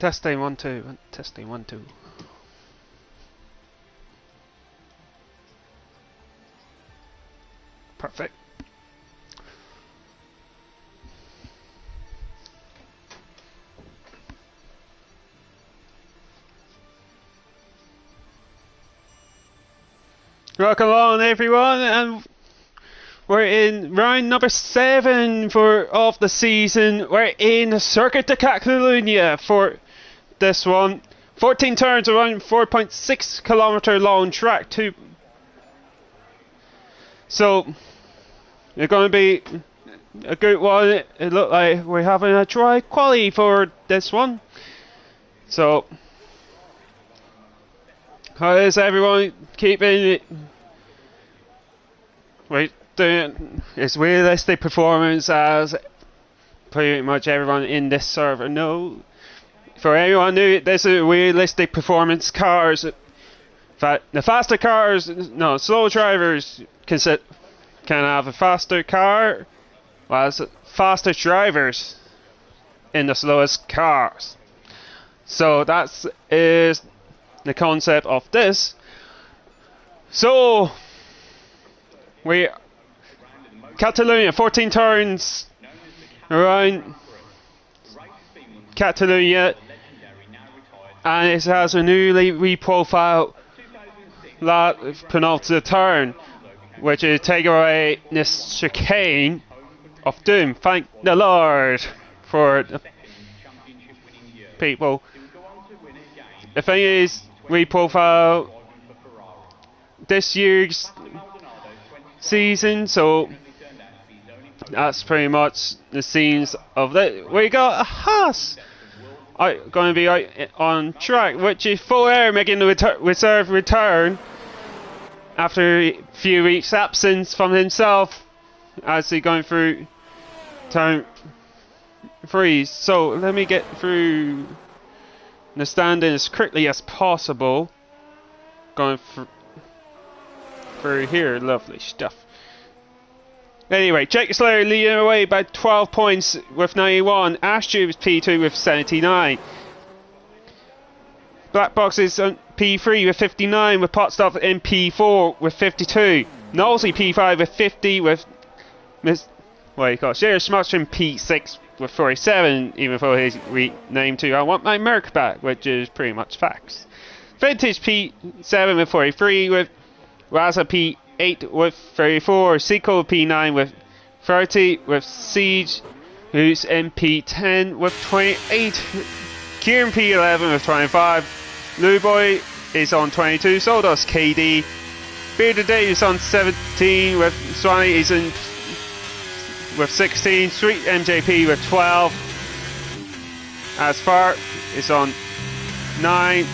Testing 1 2. Testing 1 2. Perfect. Welcome along, everyone, and we're in round number 7 of the season. We're in Circuit de Catalunya for this one. 14 turns around 4.6 kilometer long track. So it's going to be a good one. It looks like we're having a dry quali for this one. So how is everyone keeping it? We're doing its realistic performance, as pretty much everyone in this server knows. For anyone new, this is realistic performance cars. The faster cars, no, slow drivers can have a faster car, whilst faster drivers in the slowest cars. So that is the concept of this. So Catalunya, 14 turns around Catalunya, and it has a newly reprofiled penultimate turn, which is take away this chicane of doom. Thank the Lord for the people. The thing is, reprofile this year's season, so that's pretty much the scenes of that. We got a Haas going to be out on track, which is Full Air making the reserve return after a few weeks absence from himself as he going through turn 3. So let me get through the standing as quickly as possible. Going through here, lovely stuff. Anyway, Jake Slayer leading away by 12 points with 91. Ashton was P2 with 79. Black Box is on P3 with 59, with Potstuff in P4 with 52. Nosey P5 with 50, with Share Smush in P6 with 47, even though he's renamed to I Want My Merc Back, which is pretty much facts. Vintage P7 with 43, with Raza P8 with 34, Sequel P9 with 30, with Siege, who's in P10 with 28, Kieran P11 with 25, Luboy is on 22, so does KD, Bearded Dave is on 17, with Swanee is in with 16, Sweet MJP with 12, as far is on 9,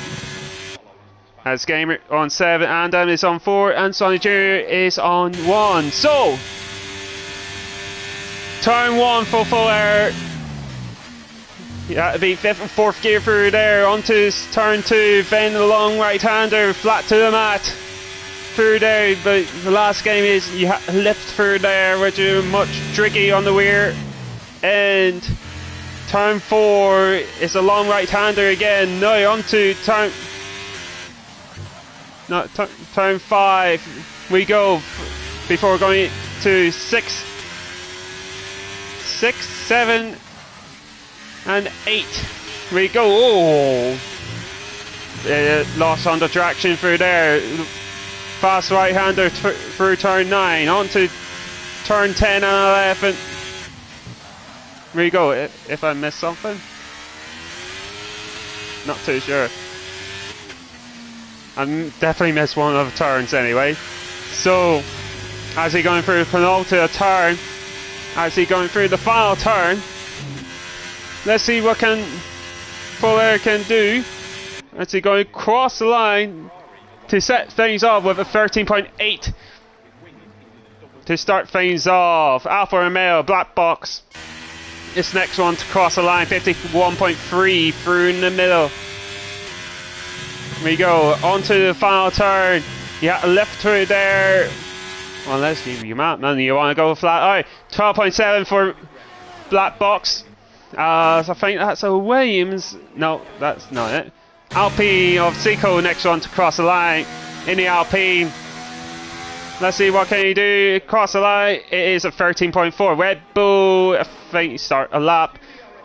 as Gamer on 7, Andam is on 4, and Sonny Jr. is on 1. So, turn 1 for Full Air. Yeah, to be 5th and 4th gear through there. Onto turn 2, then the long right-hander, flat to the mat. Through there, but the last game is you lift through there, which is much tricky on the rear. And turn 4 is a long right-hander again. Now onto turn 5 we go before going to 6, 7 and 8 we go. Lost on the traction through there. Fast right-hander through turn 9 onto turn 10 and 11 we go. If I missed something, not too sure. I definitely missed one of the turns anyway. So, as he going through the penultimate turn, as he going through the final turn, let's see what Full Air can do. As he going across the line to set things off with a 13.8 to start things off. Alfa Romeo Black Box, this next one to cross the line, 51.3 through in the middle. We go onto the final turn. You have to lift through there. Well, let's see, you might, man. You want to go flat out. 12.7 for Black Box. I think that's a Williams. No, that's not it. Alpine of Zico, next one to cross the line in the Alpine. Let's see what can he do. Cross the line. It is a 13.4. Red Bull, I think he start a lap.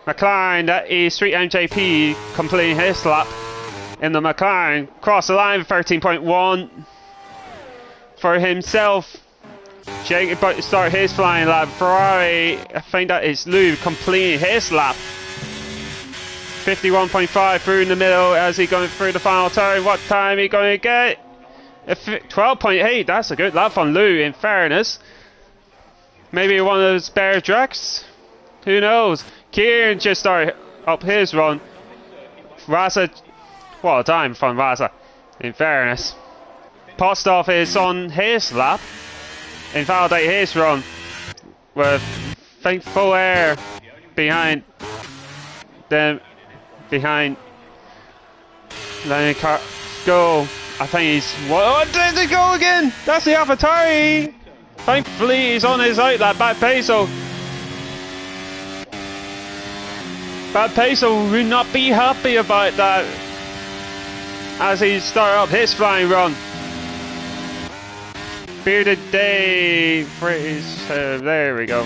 McLaren, that is Street MJP completing his lap in the McLaren. Cross the line, 13.1 for himself. Jake about to start his flying lap. Ferrari, I think that is Lou completing his lap. 51.5 through in the middle as he going through the final turn. What time are you going to get? 12.8. That's a good lap on Lou, in fairness. Maybe one of those spare tracks? Who knows? Kieran just started up his run. Rasa, what a time from Rasa, in fairness. Postov is on his lap. Invalidate his run with full air behind them, behind Lennon go. I think he's what did it go again? That's the AlphaTauri. Thankfully he's on his outlap. Bad Peso would not be happy about that as he started up his flying run. Bearded Day, there we go.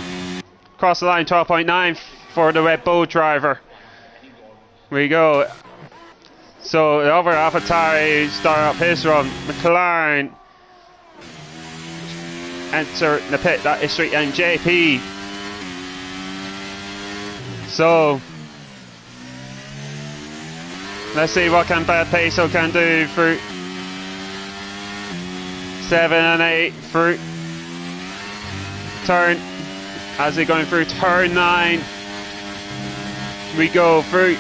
Cross the line, 12.9 for the Red Bull driver. We go. So the other AlphaTauri start up his run. McLaren enter the pit. That is Street and JP. So let's see what Bad Peso can do through 7 and 8 through turn as they're going through turn 9. We go through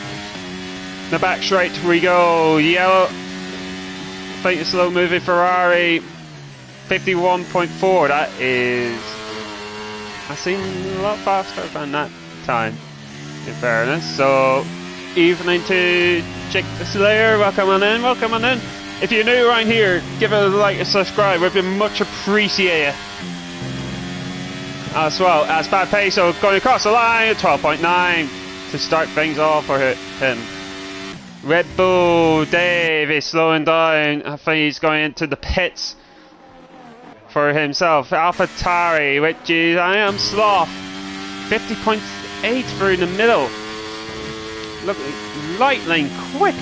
the back straight. We go yellow. I think it's slow moving Ferrari. 51.4. That is. I seem a lot faster than that time, in fairness. So evening to Jake the Slayer. Welcome on in. Welcome on in. If you're new around here, give it a like and subscribe. Would be much appreciated. As well as Bad Peso going across the line at 12.9 to start things off for him. Red Bull Dave is slowing down. I think he's going into the pits for himself. AlphaTauri, which is I Am Sloth, 50.8 through the middle. Look, lightning quick.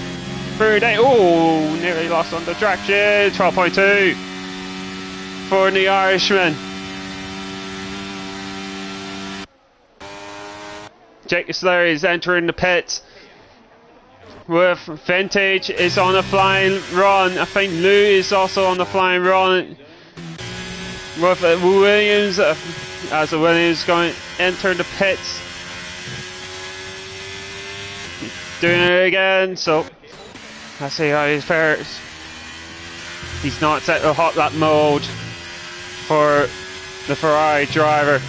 Third day, oh, nearly lost on the traction. 12.2 for the Irishman. Jake Slayer is entering the pits with Vintage is on a flying run. I think Lou is also on the flying run with Williams as the Williams going to enter the pits. Doing it again, so let's see how he fares. He's not set to hot lap mode for the Ferrari driver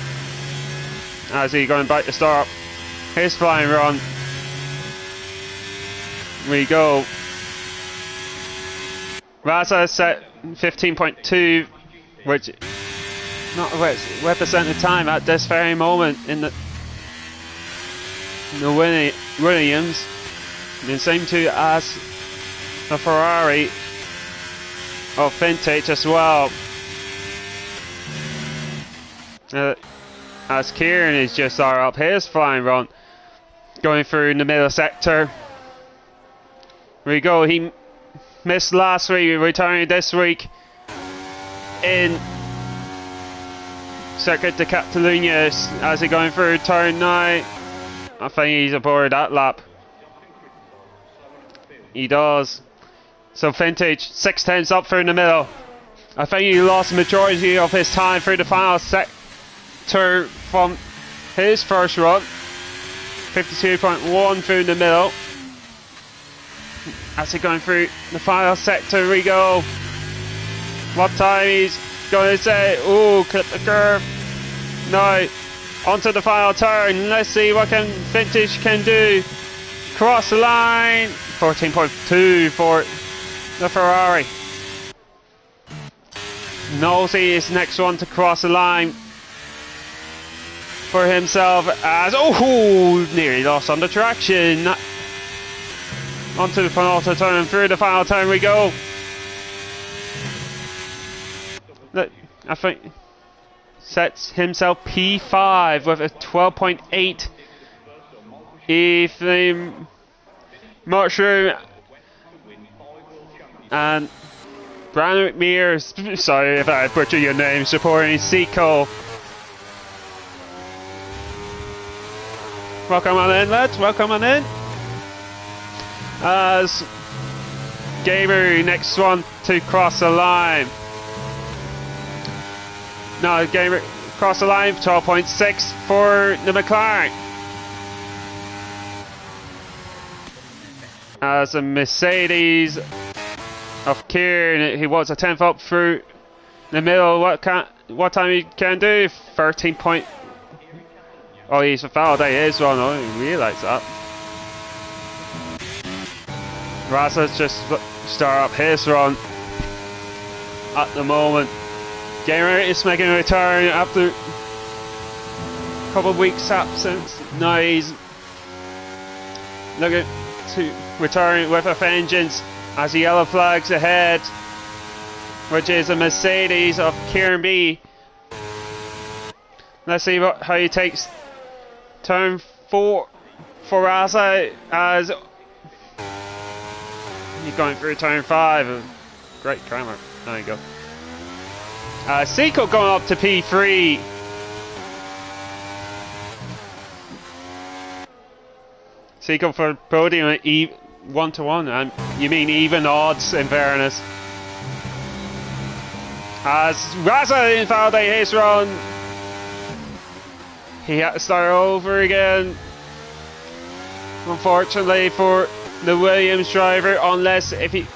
as he's going back to start his flying run. We go. Rasa set 15.2, which not represented time at this very moment in the Williams. And same too as the Ferrari of Vintage as well. As Kieran is just up his flying run, going through in the middle sector. We go. He missed last week, returning this week in Circuit de Catalunya as he's going through turn 9. I think he's aboard that lap. He does. So Vintage 6/10 up through in the middle. I think he lost the majority of his time through the final sector from his first run. 52.1 through in the middle. As he's going through the final sector, we go. What time he's going to say? Oh, clip the curve. Now onto the final turn. Let's see what Vintage can do. Cross the line. 14.2 for the Ferrari. Nosey is next one to cross the line for himself as nearly lost on the traction. Onto the penultimate turn, through the final turn we go. I think sets himself P5 with a 12.8 Ethan Mushroom and Brandon McMears, sorry if I butchered your name, supporting Seiko. Welcome on in, lads, welcome on in. As Gamer, next one to cross the line. No, Gamer cross the line, 12.6 for the McLaren. As a Mercedes of Kieran, he was a 10th up through the middle. What time he can do? 13 point. Oh, he's a foul day as well. No, I didn't realise that. Rasa's just start up his run at the moment. Gamer is making a return after a couple of weeks absence. Now he's looking to return with a vengeance as the yellow flags ahead, which is a Mercedes of Kieran B. Let's see how he takes turn 4 for Rasa as he's going through turn 5. Great camera. There you go. Seiko going up to P3. Seiko for podium at 1-1, and you mean even odds in fairness. As Raza invalidated his run, he had to start over again. Unfortunately for the Williams driver, unless if he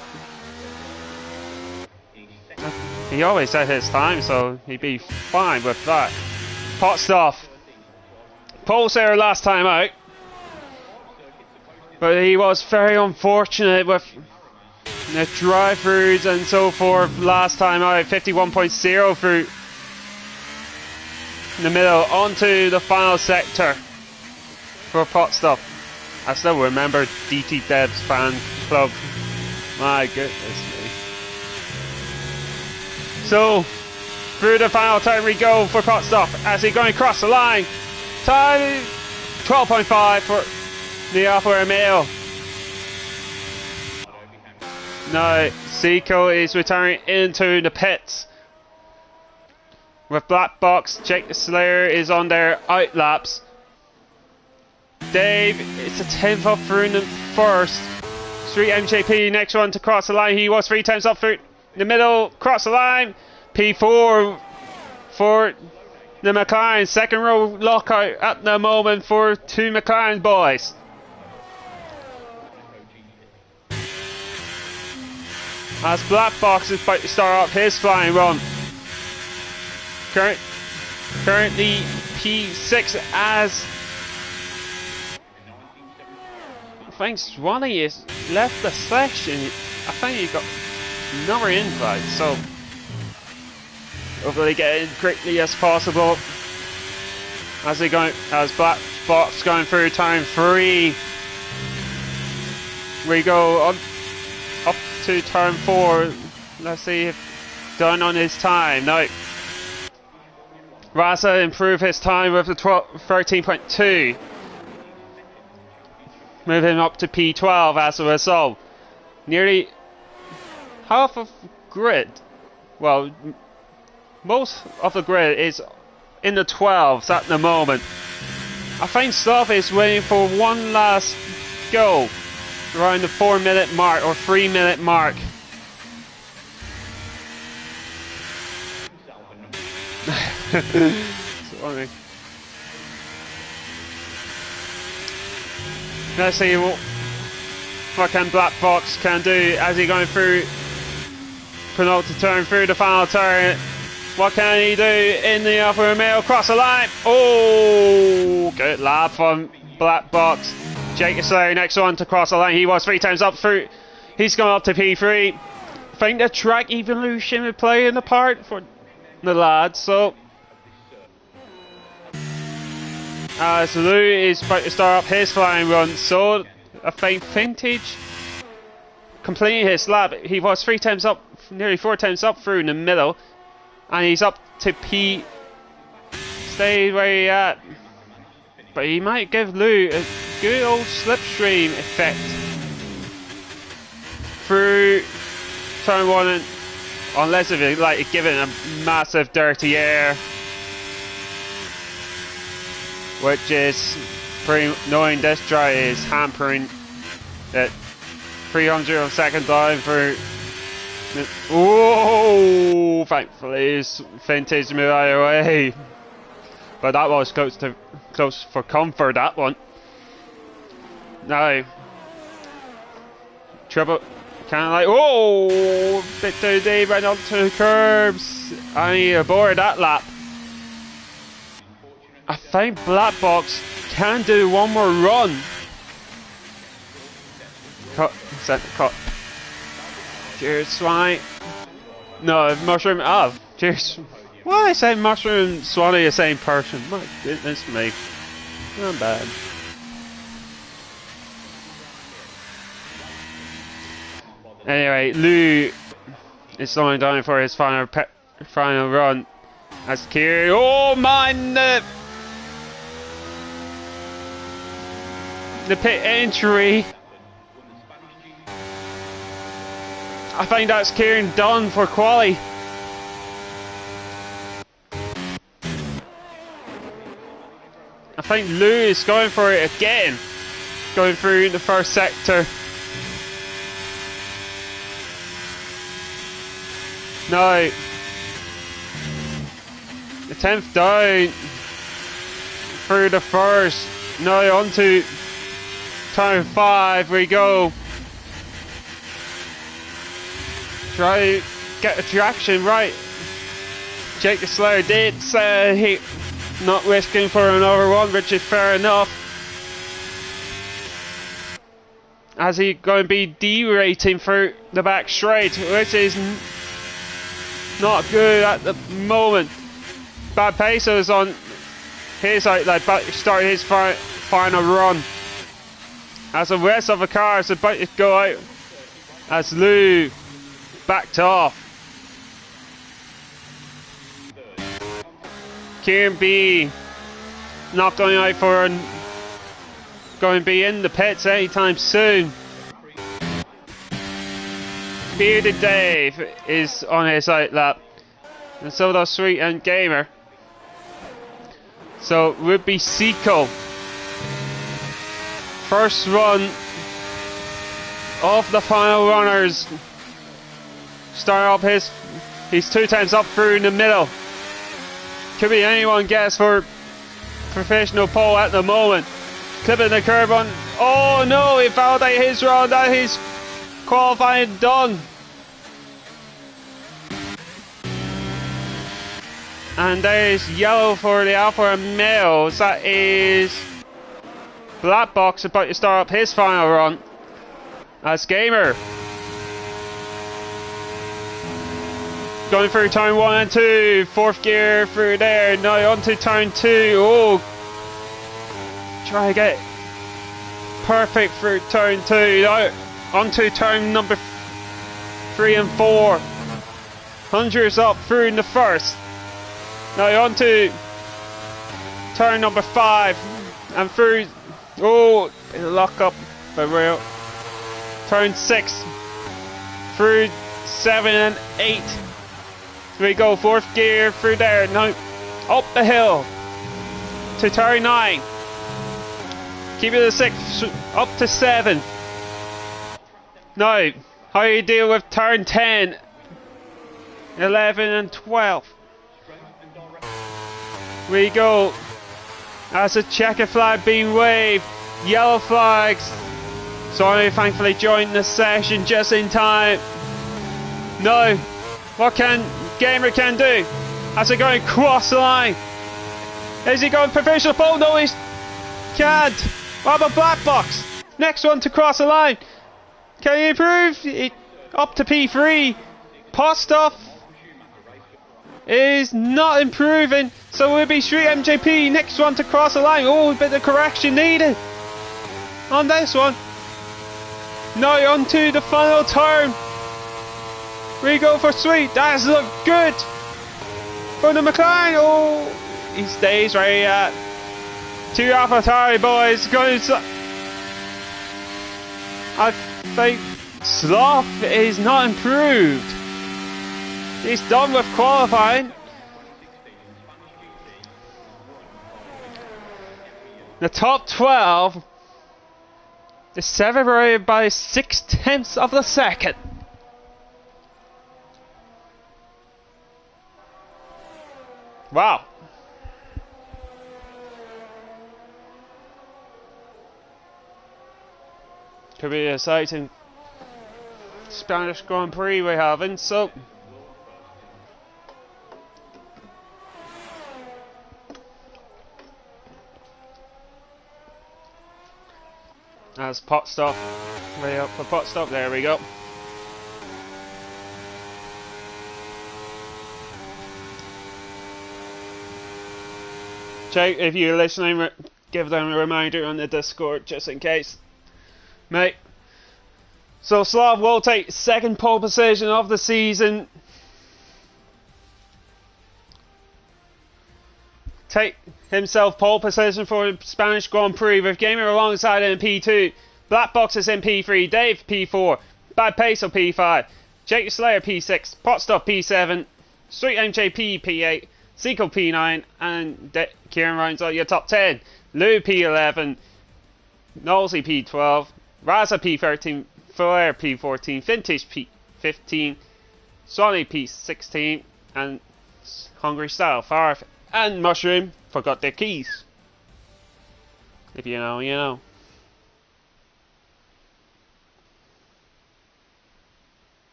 always set his time, so he'd be fine with that. Potstoff, pole there last time out, but he was very unfortunate with the drive-throughs and so forth last time out. 51.0 through in the middle onto the final sector for Potstoff. I still remember DT Dev's fan club. My goodness me. So through the final turn we go for Potstoff as he's going across the line. Time 12.5 for the Alfa Romeo. Now Seiko is returning into the pits with Black Box. Jake the Slayer is on their out laps. Dave, it's a 10th up through the first. Street MJP, next one to cross the line. He was 3 times up through the middle, cross the line. P4 for the McLaren. Second row lockout at the moment for 2 McLaren boys. As Black Box is about to start up his flying run. Currently P6 as I think Swanee has left the session. I think he got another invite, so hopefully get in quickly as possible. As Black Box going through turn 3. We go on up to turn 4. Let's see if done on his time. Now Rasa improved his time with the 13.2. Moving up to P12 as a result. Nearly half of grid, well, most of the grid is in the 12s at the moment. I think Stoff is waiting for one last go around the 4-minute mark or 3-minute mark. Sorry. Let's see what can Black Box can do as he going through penultimate turn, through the final turn. What can he do in the Alfa Romeo? Across the line. Oh, good lap from Black Box. Jake Slayer next one to cross the line. He was 3 times up through. He's going up to P3. I think the track evolution will play in the part for the lads. So as Lou is about to start up his flying run. So I think Vintage completing his lap. He was 3 times up, nearly 4 times up through in the middle, and he's up to P. Stay where he at, but he might give Lou a good old slipstream effect through turn 1, and unless if it like give it a massive dirty air, which is pretty knowing this dry is hampering it. 300 of second down for. Whoa! Thankfully, his Vintage moved out of the way, but that was close for comfort. That one. Now, trouble. Kind of like, oh, bit too deep right onto the curbs. I need to board that lap. I think Black Box can do one more run. Cut, set, cut. Cheers, Swanee. No, Mushroom. Oh, cheers. Why I say Mushroom and Swanee the same person? My goodness me. Not bad. Anyway, Lou is slowing down for his final run. As Kiri, oh man, the pit entry. I think that's Kieran done for quali. I think Lou is going for it again, going through the first sector. No. The 10th down through the first. Now onto turn 5 we go. Try to get the traction right. Jake the Slayer did say he not risking for another one, which is fair enough. As he going to be derating through the back straight, which is not good at the moment. Bad Peso is on his like start his final run. As the rest of the car is about to go out, as Lou backed off. Kieran B not going out for going to be in the pits anytime soon. Bearded Dave is on his out lap, and so does Sweet and Gamer. So would be Seco. First run of the final runners. Start up he's 2 times up through in the middle. Could be anyone guess for professional pole at the moment. Clipping the curb on. Oh no, he validated his run. That he's qualifying done. And there's yellow for the Alpha males. That is Black Box about to start up his final run. As Gamer going through turn 1 and 2, 4th gear through there. Now onto turn 2. Oh, try to get perfect through turn 2. Now onto turn number 3 and 4. Hundreds up through in the first. Now on to turn number 5 and through. Oh, lock up for real. Turn 6 through 7 and 8. Here we go, 4th gear through there. Now up the hill to turn 9. Keep it at 6 up to 7. Now, how do you deal with turn 10, 11 and 12? We go as a checker flag being waved, yellow flags. Sorry, thankfully joined the session just in time. No, what can Gamer can do? As he going cross the line? Is he going provisional pole? No, he can't. What about Black Box? Next one to cross the line. Can he improve? Up to P3. Postov is not improving. So we'll be Street MJP next one to cross the line. Oh, a bit of correction needed on this one. Now on to the final turn. We go for Sweet. That's looked good for the McLaren. Oh, he stays right at 2 AlphaTauri boys. Going to, I think Sloth is not improved. He's done with qualifying. The top 12 is separated by 0.6 of a second. Wow. Could be an exciting Spanish Grand Prix we're having, so as pot stop, way up for pot stop, there we go. Jake, if you're listening, give them a reminder on the Discord just in case, mate. So Slav will take second pole position of the season. Take himself pole position for Spanish Grand Prix with Gamer alongside him in P2. Black Box is in P3, Dave P4, Bad Peso P5, Jake Slayer P6, Potstop P7, Street MJP P8, Seco P9, and Kieran rounds out your top 10. Lou P11, Nolsey P12, Raza P13, Flair P14, Vintage P15, Swanee P16, and Hungry Style 5, and Mushroom forgot their keys. If you know, you know.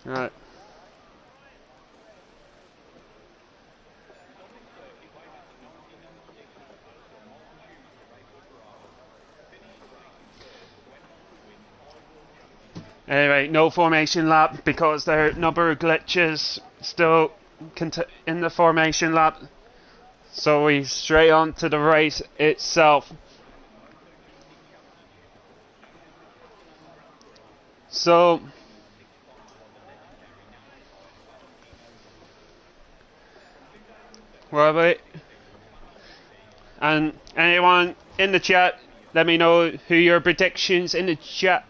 Right. Anyway, no formation lap because there are a number of glitches still in the formation lap. So we straight on to the race itself. So Robert and anyone in the chat, let me know who your predictions in the chat,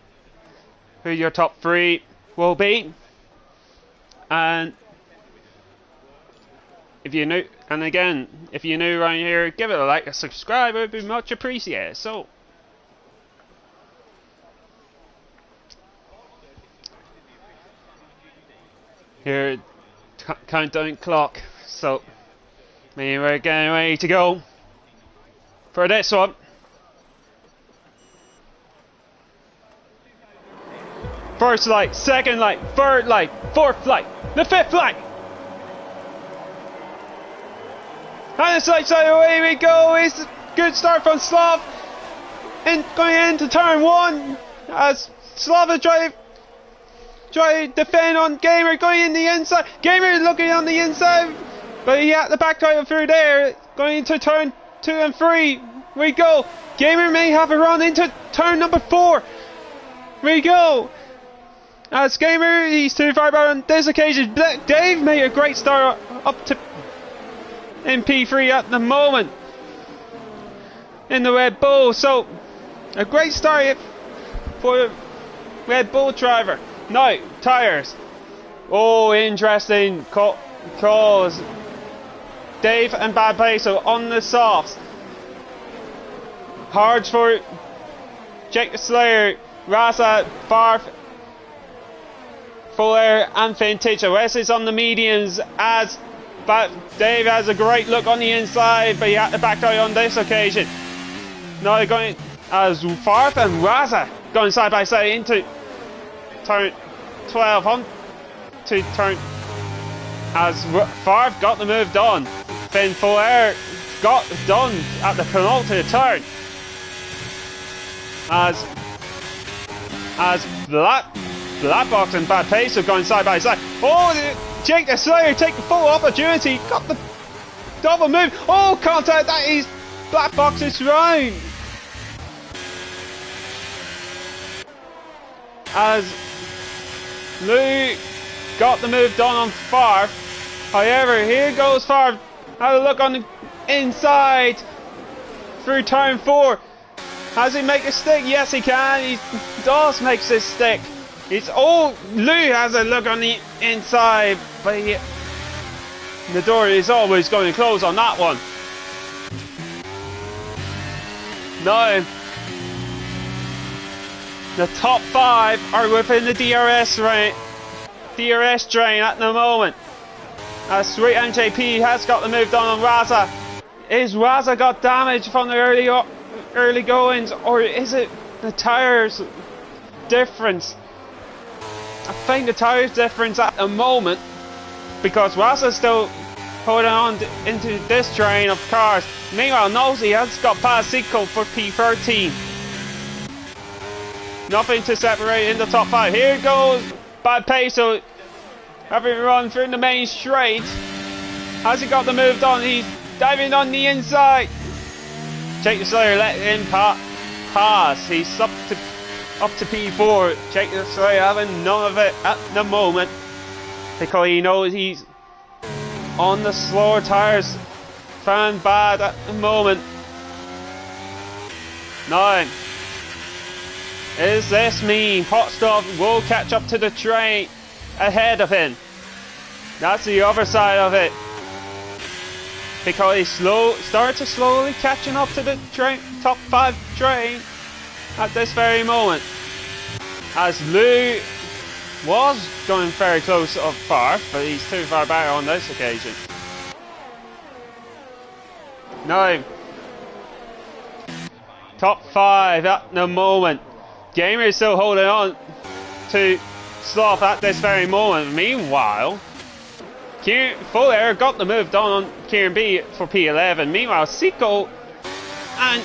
who your top 3 will be. And if you're new, and again, if you're new around here, give it a like, a subscribe, it would be much appreciated. So here, countdown clock. So we're getting ready to go for this one. First light, second light, third light, fourth light, the fifth light. And it's like, so away we go. It's a good start from Slav. And going into turn 1 as Slav try to defend on Gamer going in the inside. Gamer looking on the inside, but he had the back tire through there. Going into turn 2 and 3. We go. Gamer may have a run into turn number 4. We go. As Gamer, he's too far back on this occasion. Dave made a great start up to in P3 at the moment in the Red Bull. So a great start for the Red Bull driver. Now, tyres. Oh, interesting calls. Dave and Bad Peso on the softs. Hards for Jake Slayer, Raza, Farf, Fuller and Vintage. Wes is on the mediums as Dave has a great look on the inside, but he had the back tire on this occasion. Now going as Farf and Raza going side by side into turn 12 on to turn as Farf got the move done. Then Fuller got done at the penultimate turn as as Black Box and Bad Pace are going side by side. Oh, Jake the Slayer take the full opportunity, got the double move. Oh, contact, that is Black Box's round. As Lou got the move done on Favre. However, here goes Favre. Have a look on the inside through turn 4. Has he make a stick? Yes, he can. He does make this stick. Lou has a look on the inside, but the door is always going to close on that one. No. The top 5 are within the DRS drain at the moment. As Sweet MJP has got the move done on Raza. Is Raza got damage from the early goings, or is it the tyres difference? I think the tyres difference at the moment, because Raza's still holding on into this train of cars. Meanwhile, Nosey has got past Zico for P13. Nothing to separate in the top 5. Here goes Bad Peso, having run through the main straight. Has he got the move done? He's diving on the inside. Jake the Slayer let him pass. He's up to P4. Jake the Slayer having none of it at the moment, because he knows he's on the slower tyres. Fan bad at the moment. 9. Is this mean Hot Stuff will catch up to the train ahead of him? That's the other side of it, because he started to slowly catching up to the top 5 train at this very moment. As Lou was going very close up far, but he's too far back on this occasion. Now, top 5 at the moment. Gamer is still holding on to Sloth at this very moment. Meanwhile, Full Air got the move done on Kieran B for P11. Meanwhile, Zico and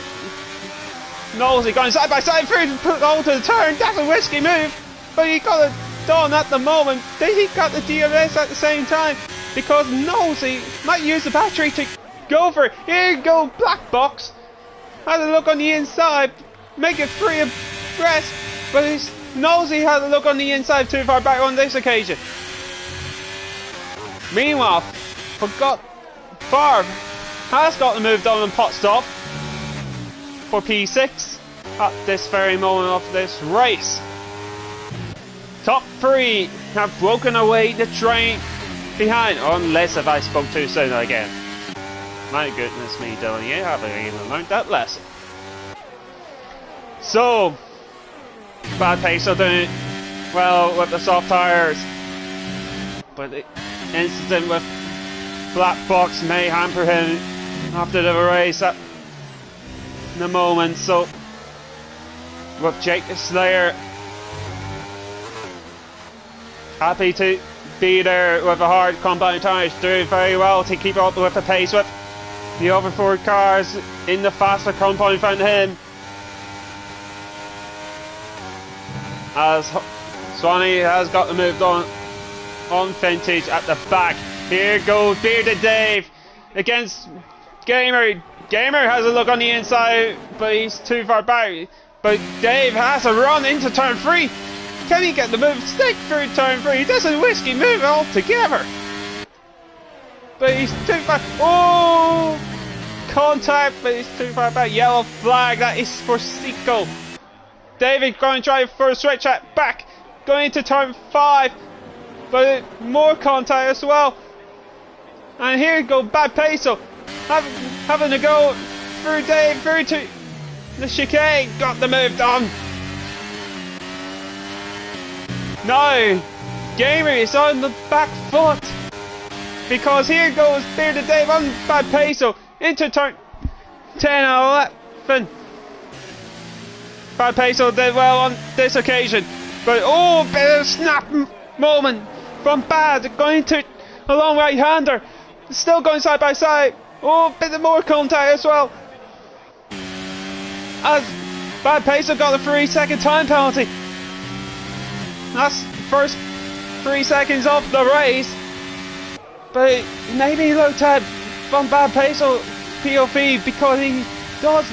Nosey going side by side through onto the turn. That's a risky move, but he got it done at the moment. He got the DRS at the same time, because Nosey might use the battery to go for it. Here you go, Black Box. Had a look on the inside, make it free of rest, but Nosey had a look on the inside too far back on this occasion. Meanwhile, Favre has got the move done on Pot Stop for P6 at this very moment of this race. Top 3 have broken away the train behind, unless if I spoke too soon again. My goodness me, Dylan, you haven't even learned that lesson. So, Bad Pace are doing well with the soft tyres, but the incident with Black Box may hamper him after the race at the moment. So, with Jake the Slayer happy to be there with the hard compound tyres, doing very well to keep up with the pace with the other 4 cars in the faster compound in front of him. As Swanee has got the move done on Vintage at the back. Here goes Bearded Dave against Gamer. Gamer has a look on the inside, but he's too far back. But Dave has a run into turn 3. Can he get the move stick through turn 3? He doesn't risky move altogether, but he's too far. Oh, contact, but he's too far back. Yellow flag, that is for Zico. David going to try for a switch at back, going into turn 5, but more contact as well. And here go Bad Peso, having to go through Dave, through to the chicane, got the move done. No, Gamer is on the back foot, because here goes Bearded Dave on Bad Peso into turn 10 and 11. Bad Peso did well on this occasion, but oh, bit of snap moment from Bad, going to a long right-hander, still going side by side. Oh, bit of more contact as well, as Bad Peso got a 3-second time penalty. That's first 3 seconds of the race. But maybe looked at from bad pace or POV because he does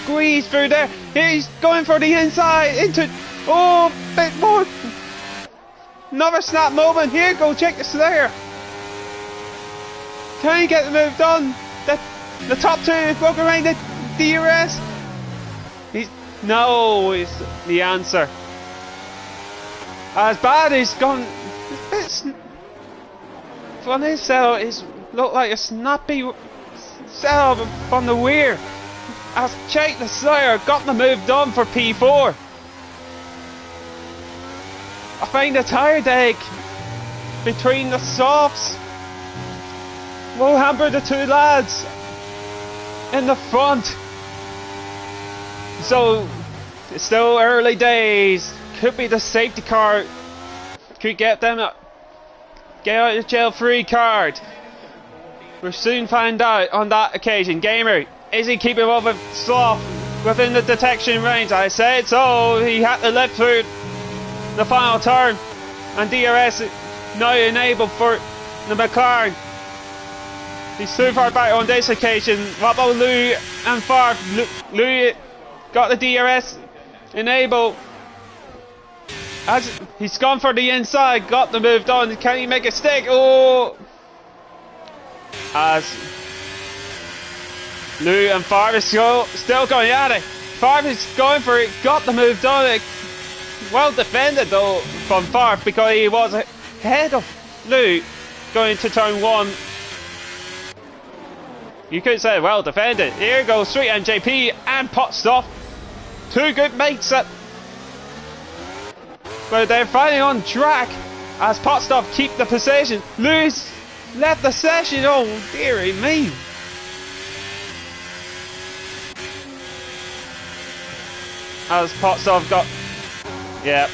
squeeze through there. He's going for the inside into, oh, bit more. Another snap moment. Here, go check the Slayer. Can he get the move done? The top two is broken around the DRS. No is the answer. As bad as gone. From his setup, it looked like a snappy setup from the rear. As Jake the Slayer got the move done for P4. I find the tire deck between the softs will hamper the two lads in the front. So it's still early days. Could be the safety car. Could get them a get out of jail free card. We'll soon find out on that occasion. Gamer, is he keeping up with Sloth within the detection range? I said so. He had to lift through the final turn, and DRS now enabled for the McLaren. He's too far back on this occasion. What about Lou and Favre? Lou got the DRS enabled. As he's gone for the inside, got the move done. Can he make a stick? Oh! As Lou and Favre is still going at it. Favre is going for it, got the move done. Well defended though from Favre because he was ahead of Lou going to turn one. You could say well defended. Here goes Sweet MJP and Potstop. Two good mates at, but they're finally on track as Potstop keep the position. Lou's left the session. Oh dearie me. As Potstop got, yeah.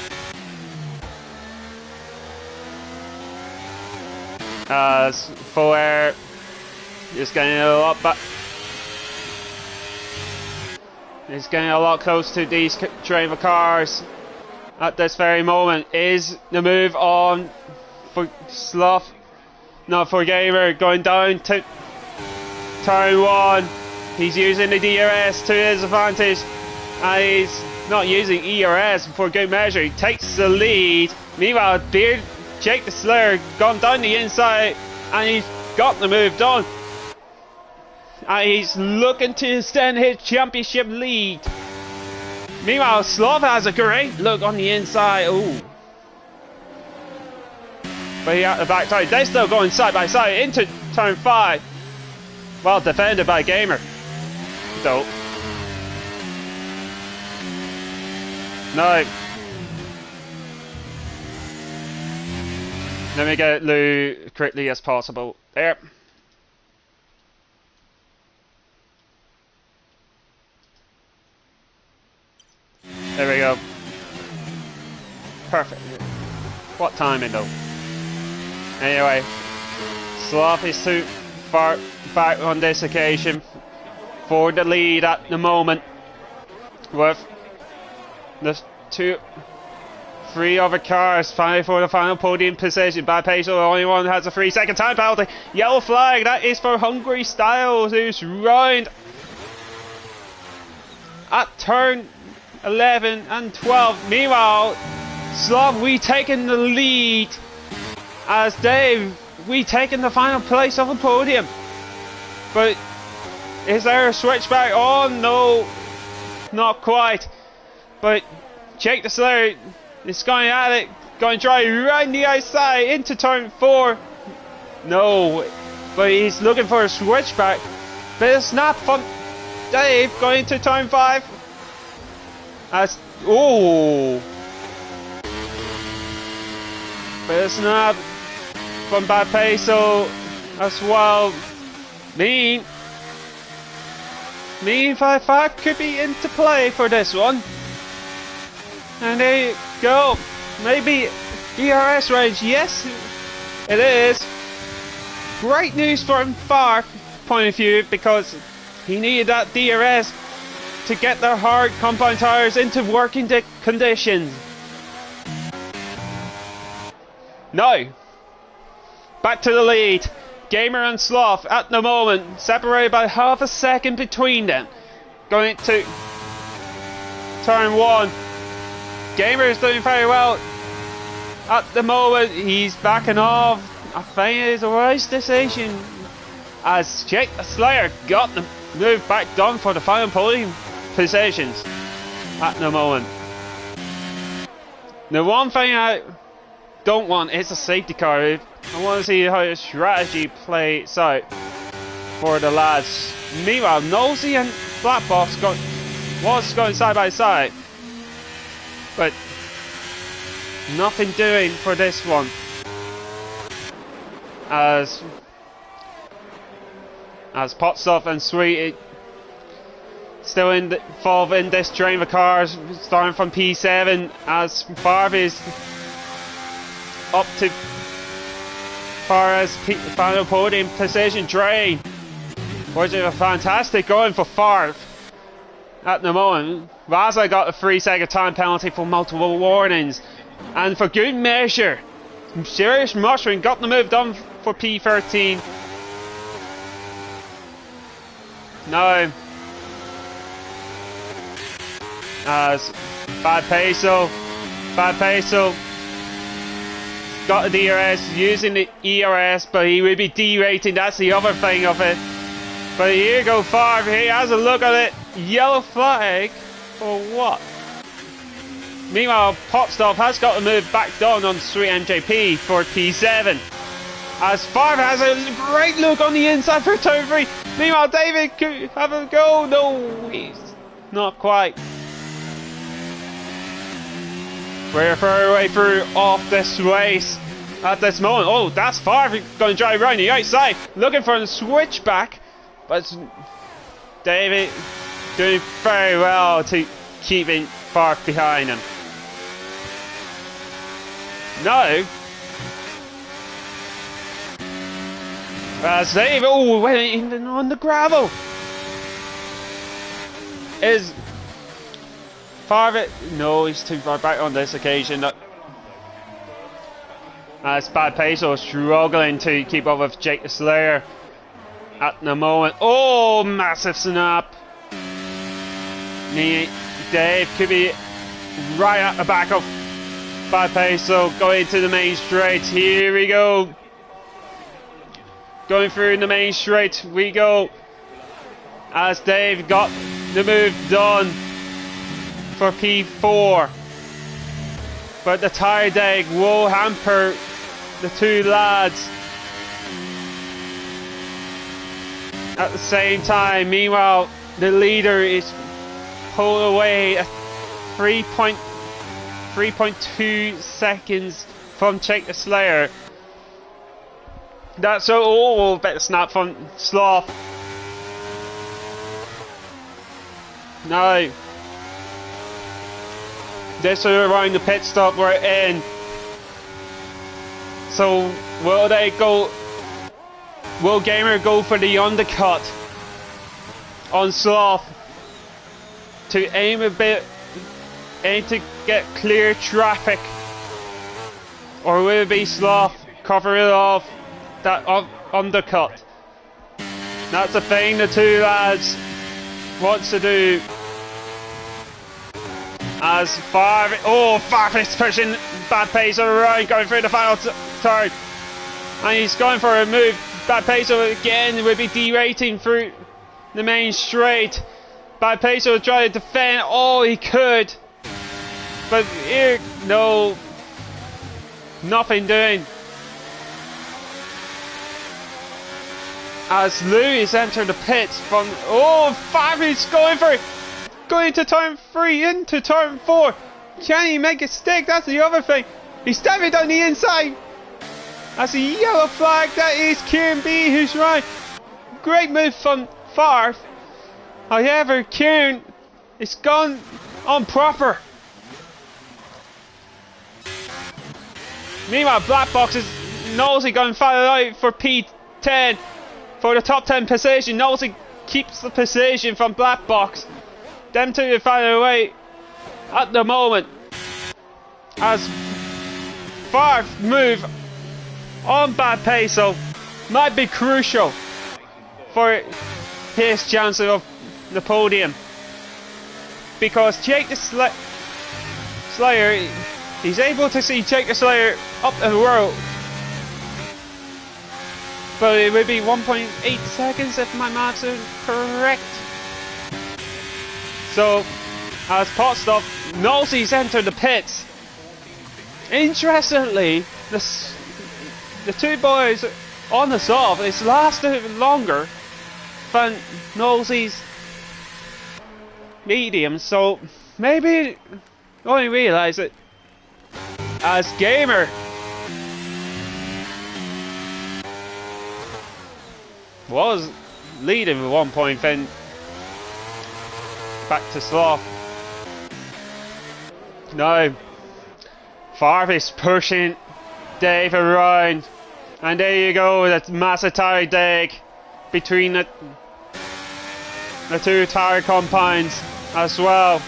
As Full Air is getting a lot back. He's getting a lot close to these train of cars at this very moment. Is the move on for Sloth? No, for Gamer going down to turn one. He's using the DRS to his advantage, and he's not using ERS for good measure. He takes the lead. Meanwhile, Jake the Slayer gone down the inside, and he's got the move done. And he's looking to extend his championship lead. Meanwhile, Sloth has a great look on the inside. Ooh. But he at the back side. They're still going side by side into turn 5. Well defended by Gamer. Dope. No. Let me get Lou quickly as possible. There. There we go. Perfect. What timing though? Anyway, Sloth is too far back on this occasion for the lead at the moment. With the 3 other cars fighting for the final podium position. Bad pace, the only one has a 3-second time penalty. Yellow flag, that is for Hungry Styles, who's round at turn 11 and 12. Meanwhile, Sloth, we taking the lead as Dave, we taking the final place of the podium. But is there a switchback? Oh no, not quite. But Jake the Slayer is going at it, going to try right the outside into turn 4. No, but he's looking for a switchback. Bit of snap from Dave going to turn 5. As oh, bit of snap from Bad Peso as well. Mean 5 could be into play for this one. And there you go. Maybe DRS range. Yes, it is. Great news from Favre point of view because he needed that DRS to get their hard compound tires into working conditions. No. Back to the lead. Gamer and Sloth at the moment, separated by half a second between them. Going to turn 1. Gamer is doing very well at the moment. He's backing off. I think it is a wise decision, as Jake the Slayer got the move back down for the final podium positions at the moment. The one thing I don't want is a safety car. I want to see how the strategy plays out for the lads. Meanwhile, Nosy and Black Box was going side by side, but nothing doing for this one, as Potstuff and Sweet still involved in this train of cars, starting from P7, as Farv is up to far as final podium position. Drain, which is a fantastic going for Farv at the moment. Raza got a 3-second time penalty for multiple warnings, and for good measure, Serious Mushroom got the move done for P13. No. As Bad Peso got a DRS, using the ERS, but he would be derating. That's the other thing of it. But here you go, Farv. He has a look at it. Yellow flag for what? Meanwhile, Potstop has got to move back down on Sweet MJP for P7. As Farv has a great look on the inside for turn 3. Meanwhile, David could have a go. No, he's not quite. We're far away through off this race at this moment. Oh, that's Farv going to drive around the outside, looking for a switchback, but David doing very well to keeping Farv behind him. No. As David, oh, went in on the gravel. Is Farv? No, he's too far back on this occasion. As Bad Peso struggling to keep up with Jake the Slayer at the moment. Oh, massive snap. Dave could be right at the back of Bad Peso, going to the main straight. Here we go. Going through the main straight we go, as Dave got the move done for P4, but the tire deg will hamper the two lads at the same time. Meanwhile, the leader is pulled away at 3.2 seconds from Jake the Slayer. That's a bit of snap from Sloth. No. This is around the pit stop we're in. So will they go? Will Gamer go for the undercut on Sloth to aim to get clear traffic, or will it be Sloth cover it off that undercut? That's the thing the two lads wants to do. As Farv is pushing Bad Peso around, going through the final turn, and he's going for a move. Bad Peso again would be derating through the main straight. Bad Peso trying to defend all he could, but here, no, nothing doing. As Louis entered the pits from, Farv is going for it. Going to turn 3 into turn 4. Can he make a stick? That's the other thing. He's stepping down the inside. That's a yellow flag. That is Kieran B who's right. Great move from Farv. However, Kieran is gone on proper. Meanwhile, Black Box is Nosy going far out for P10 for the top 10 position. Nosy keeps the position from Black Box. Them two are far away at the moment, as Farv move on bad pace, so might be crucial for his chance of the podium. Because Jake the Slayer, he's able to see Jake the Slayer up the road. But it would be 1.8 seconds if my maths are correct. So, as Potstov knows he's entered the pits, interestingly, the two boys on the soft is lasted longer than Nosey's medium, so maybe only realise it as Gamer was leading with 1 point, then back to Sloth. Now Farf is pushing Dave around, and there you go, that massive tire dig between the two tire compounds as well.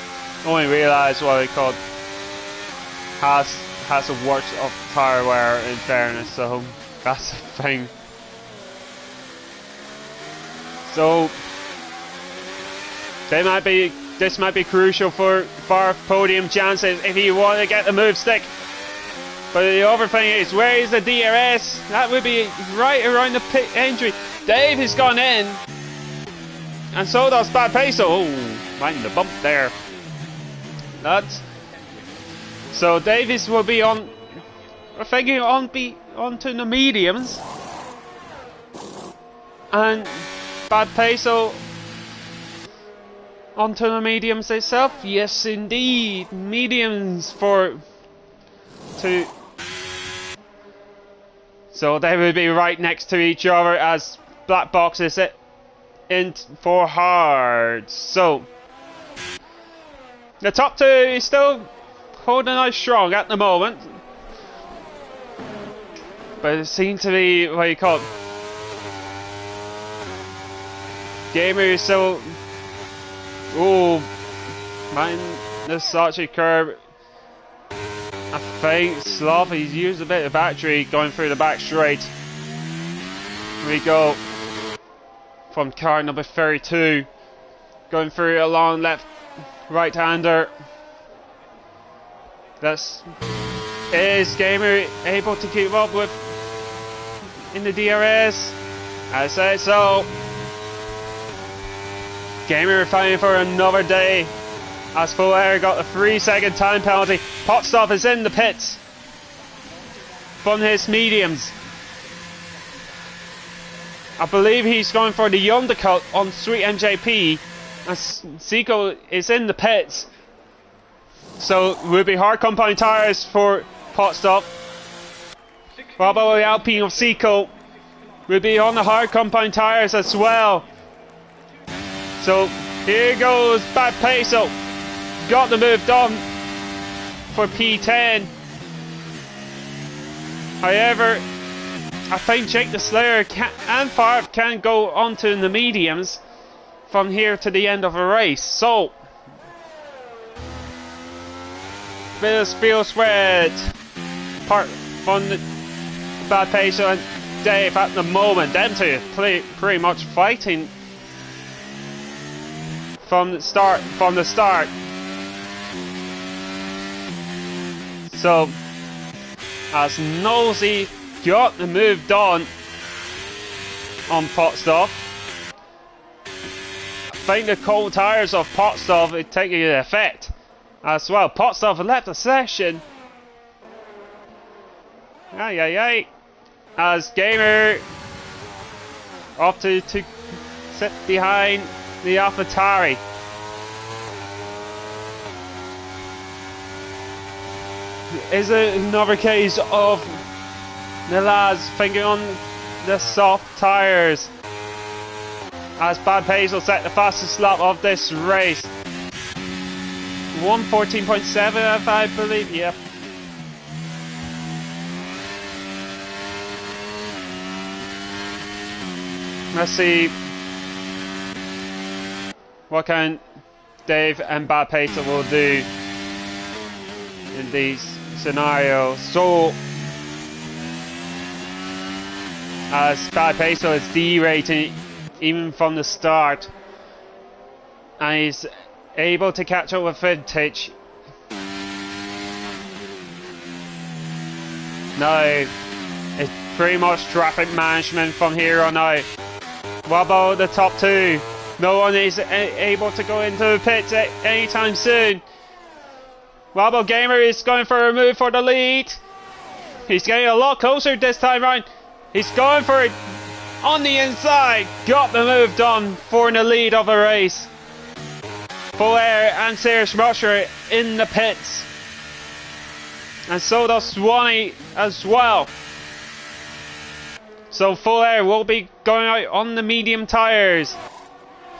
Only realised what it called has a works of tire wear, in fairness, so that's the thing. So this might be crucial for Farf podium chances if you want to get the move stick. But the other thing is, where is the DRS? That would be right around the pit entry. Dave has gone in, and so does Bad Peso. Oh, mind the bump there. So Davis will be on. I think he'll be onto the mediums, and Bad Peso onto the mediums itself. Yes, indeed, mediums for two. So they will be right next to each other as Black Box is in for hard. So the top two is still holding out strong at the moment, but it seems to be what you call it. Gamer is still. Oh, man, the Sachi curve. I think Sloth, he's used a bit of battery going through the back straight. Here we go. From car number 32. Going through a long left right-hander. Is Gamer able to keep up with in the DRS? I say so. Gamer fighting for another day. As Full Air got a 3-second time penalty. Potstov is in the pits from his mediums. I believe he's going for the undercut on Sweet MJP. And Zico is in the pits. So it will be hard compound tyres for Potstov. Bravo Alpine of Zico will be on the hard compound tyres as well. So here goes Bad Peso. Got the move done for P10. However, I think Jake the Slayer and Farf can go onto the mediums from here to the end of the race. So, bit of field spread part from the Bad Peso and Dave at the moment. Them two pretty much fighting from the start. So, as Nosey got the move done on Potstov, I think the cold tires of Potstov are taking effect as well. Potstov left the session. As Gamer up to sit behind the AlphaTauri. Is another case of the lads thinking on the soft tyres as Bad Peso set the fastest lap of this race. 1:14.7 if I believe, yep. Let's see what can Dave and Bad Peso will do in these scenarios. So as Bad Peso is derating even from the start, and he's able to catch up with Vintage. Now it's pretty much traffic management from here on out. What about the top two? No one is able to go into the pits anytime soon. What about Gamer is going for a move for the lead. He's getting a lot closer this time round. He's going for it on the inside. Got the move done for the lead of the race. Full Air and Serious Rusher in the pits. And so does Swanee as well. So Full Air will be going out on the medium tyres.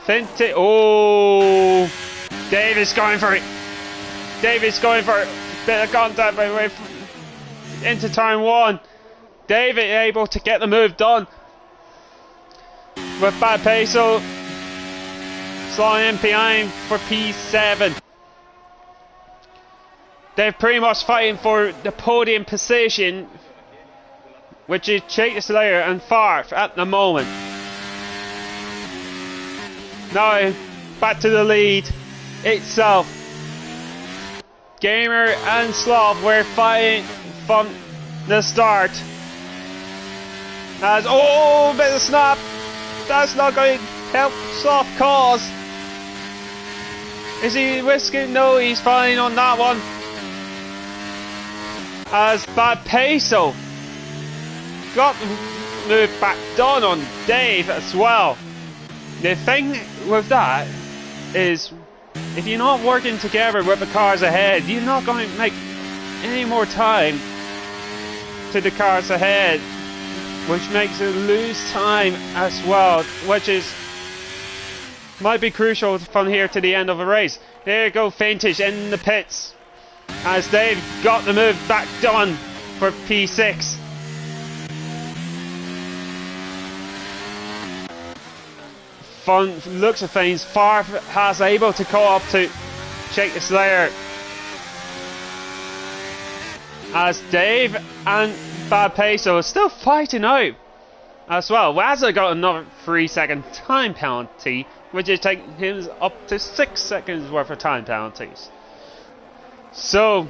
Vintage. Oh, Dave is going for it. Dave is going for a bit of contact into turn one. David able to get the move done with Bad Peso slowing in behind for P7. They're pretty much fighting for the podium position, which is Jake the Slayer and Farf at the moment. Now back to the lead itself. Gamer and Slav were fighting from the start. As bit of snap. That's not going to help Slav cause. Is he risking? No, he's fine on that one. As Bad Peso got the move back done on Dave as well. The thing with that is, if you're not working together with the cars ahead, you're not going to make any more time to the cars ahead, which makes it lose time as well, which is might be crucial from here to the end of the race. There you go, Vintage in the pits as they've got the move back done for P6. From looks of things, Farf has able to call up to Jake the Slayer as Dave and Bad Peso are still fighting out as well. Wazza got another 3-second time penalty, which is taking him up to 6 seconds worth of time penalties. So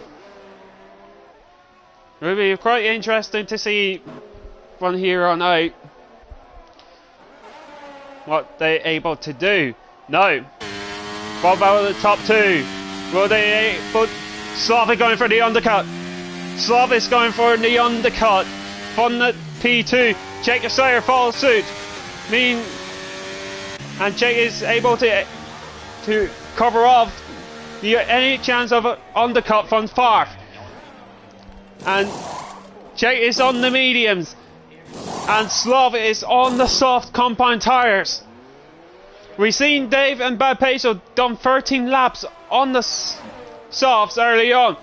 it will be quite interesting to see from here on out what they're able to do. Now, what about the top two? Will they put Slavic going for the undercut? Slavic going for the undercut from the P2. Jake the Slayer follows suit. And Jake is able to cover off any chance of an undercut from Farf. And Jake is on the mediums. And Slav is on the soft compound tyres. We've seen Dave and Bad Peso done 13 laps on the softs early on.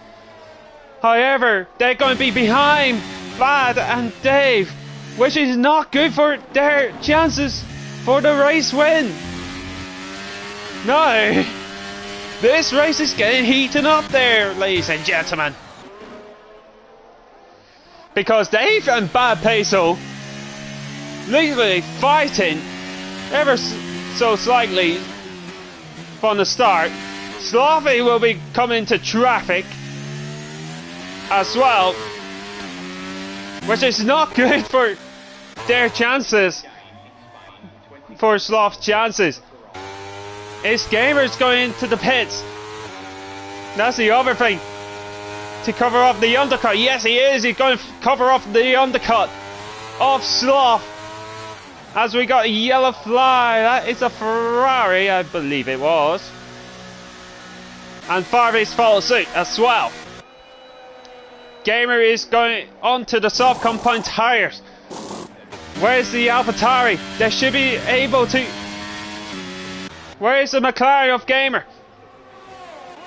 However, they're going to be behind Bad and Dave, which is not good for their chances for the race win. No, this race is getting heated up there, ladies and gentlemen. Because Dave and Bad Peso literally fighting ever so slightly from the start. Slavy will be coming to traffic as well, which is not good for their chances, for Slav's chances. Is Gamers going into the pits? That's the other thing. To cover up the undercut. Yes, he is. He's going to cover up the undercut of Sloth. As we got a yellow fly. That is a Ferrari, I believe it was. And Farvis follows suit as well. Gamer is going onto the soft compound tyres. Where's the AlphaTauri? They should be able to... Where is the McLaren of Gamer?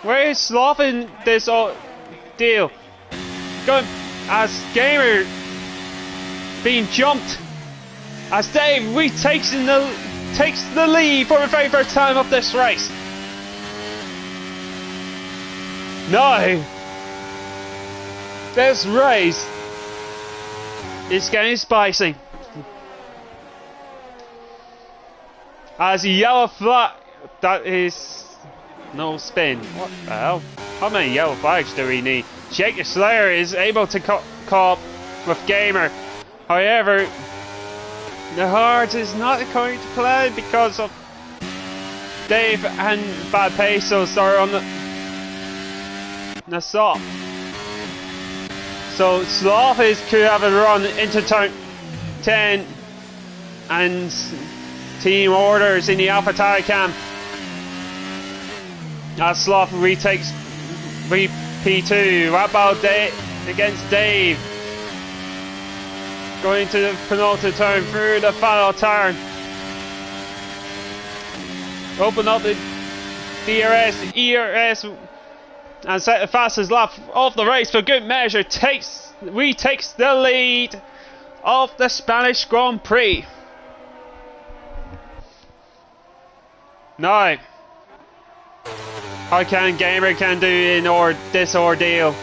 Where is Sloth in this deal? Going as Gamer being jumped. As Dave takes the lead for the very first time of this race. No. This race is getting spicy. As a yellow flag, that is no spin. What the hell? How many yellow flags do we need? Jake the Slayer is able to cope with Gamer. However, the Horde is not going to play because of Dave and Bad Pesos are on the stop. So Sloth could have a run into turn 10 and team orders in the Alpha Tower camp. As Sloth retakes P2. What about Dave against Dave? Going to the penultimate turn through the final turn. Open up the DRS, ERS, and set the fastest lap of the race for Good Measure. Retakes the lead of the Spanish Grand Prix. Now, how can Gamer do in this ordeal?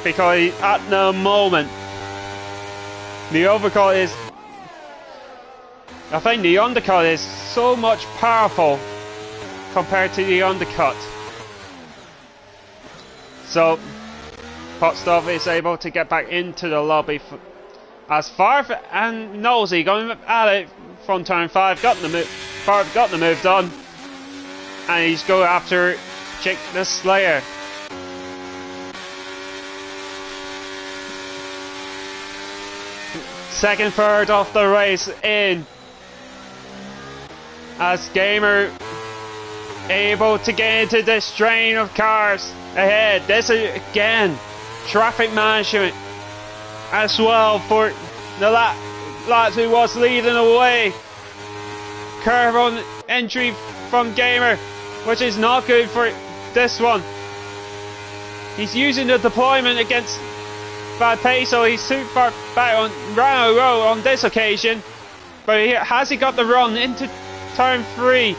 Because at the moment, the overcut is, I think the undercut is so much powerful compared to the undercut. So, Potstov is able to get back into the lobby as Farf and Nosey going at it from turn 5. Farf got the move done, and he's going after Jake the Slayer. Second third of the race in, as Gamer able to get into this train of cars ahead. This is again traffic management as well for the lads who was leading away. Curve on entry from Gamer, which is not good for this one. He's using the deployment against Bad Peso. He's too far back on Rano Row on this occasion, but has he got the run into turn 3?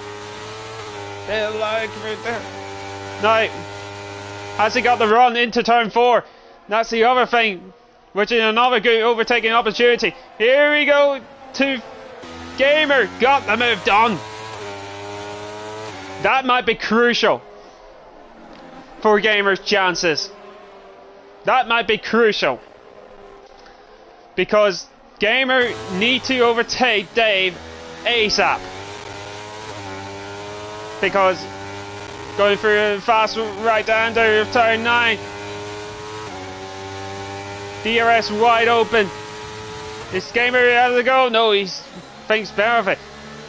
No. Has he got the run into turn 4? That's the other thing, which is another good overtaking opportunity. Here we go to Gamer. Got the move done. That might be crucial for Gamer's chances. That might be crucial, because Gamer need to overtake Dave ASAP. Because going through a fast right-hander of turn 9, DRS wide open. Is Gamer able to go? No, he thinks better of it.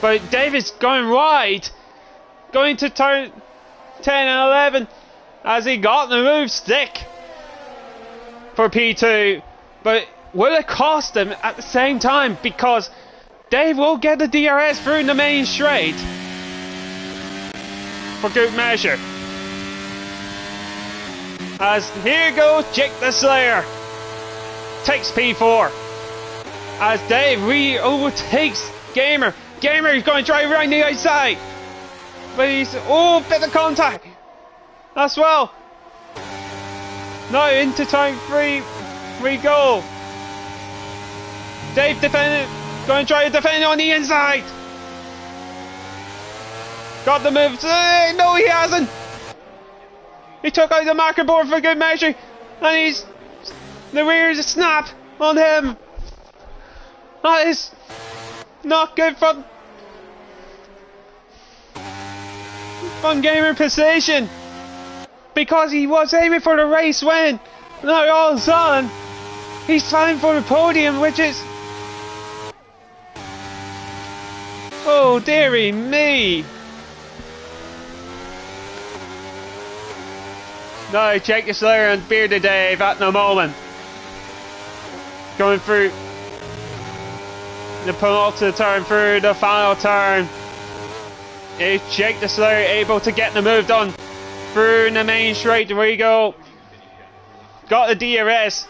But Dave is going wide, going to turn 10 and 11, as he got the move stick for P2, but will it cost him at the same time, because Dave will get the DRS through the main straight for Good Measure. As here goes Jake the Slayer, takes P4 as Dave overtakes Gamer. Gamer is going to drive around the outside, but he's bit of contact as well. Now into turn 3 we go. Dave going to try to defend on the inside. Got the move. No, he hasn't. He took out the marker board for Good Measure, and the rear is a snap on him. That is not good from Gamer position, because he was aiming for the race win. Now all of a sudden he's trying for the podium, which is, oh dearie me. Now Jake the Slayer and Bearded Dave at the moment going through the penultimate turn, through the final turn. Is Jake the Slayer able to get the move done through the main straight? There we go. Got the DRS.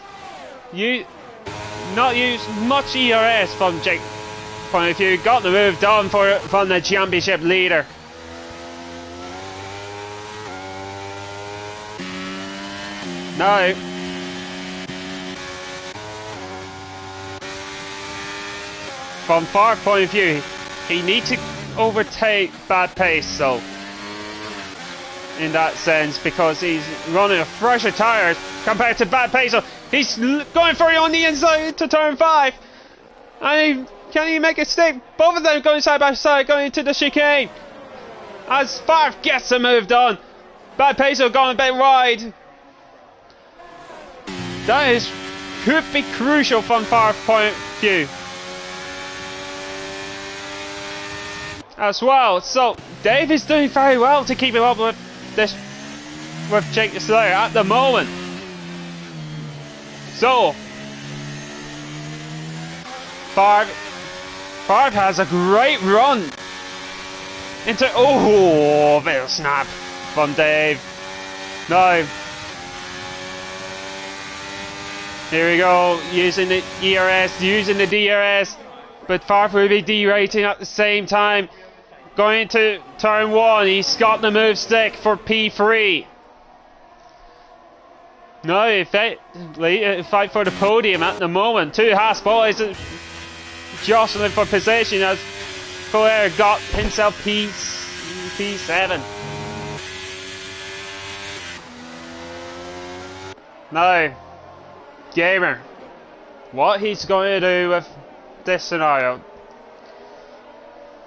Not used much ERS from Jake's point of view. Got the move done from the championship leader. Now from far point of view, he needs to overtake Bad Peso in that sense, because he's running a fresher tires compared to Bad Peso. He's going for it on the inside to turn 5, and can he make a stick? Both of them going side by side, going into the chicane. As 5 gets the move done, Bad Peso going a bit wide. That could be crucial from far point of view as well. So Dave is doing very well to keep him up with this, with Jake the Slayer at the moment. So Favre has a great run into, oh, bit of snap from Dave. No. Here we go, using the ERS, using the DRS, but Favre will be derating at the same time. Going into turn 1, he's got the move stick for P3. No, effectively, fight for the podium at the moment. 2 Haas boys jostling for position as Flair got himself P7. Now, Gamer, what he's going to do with this scenario,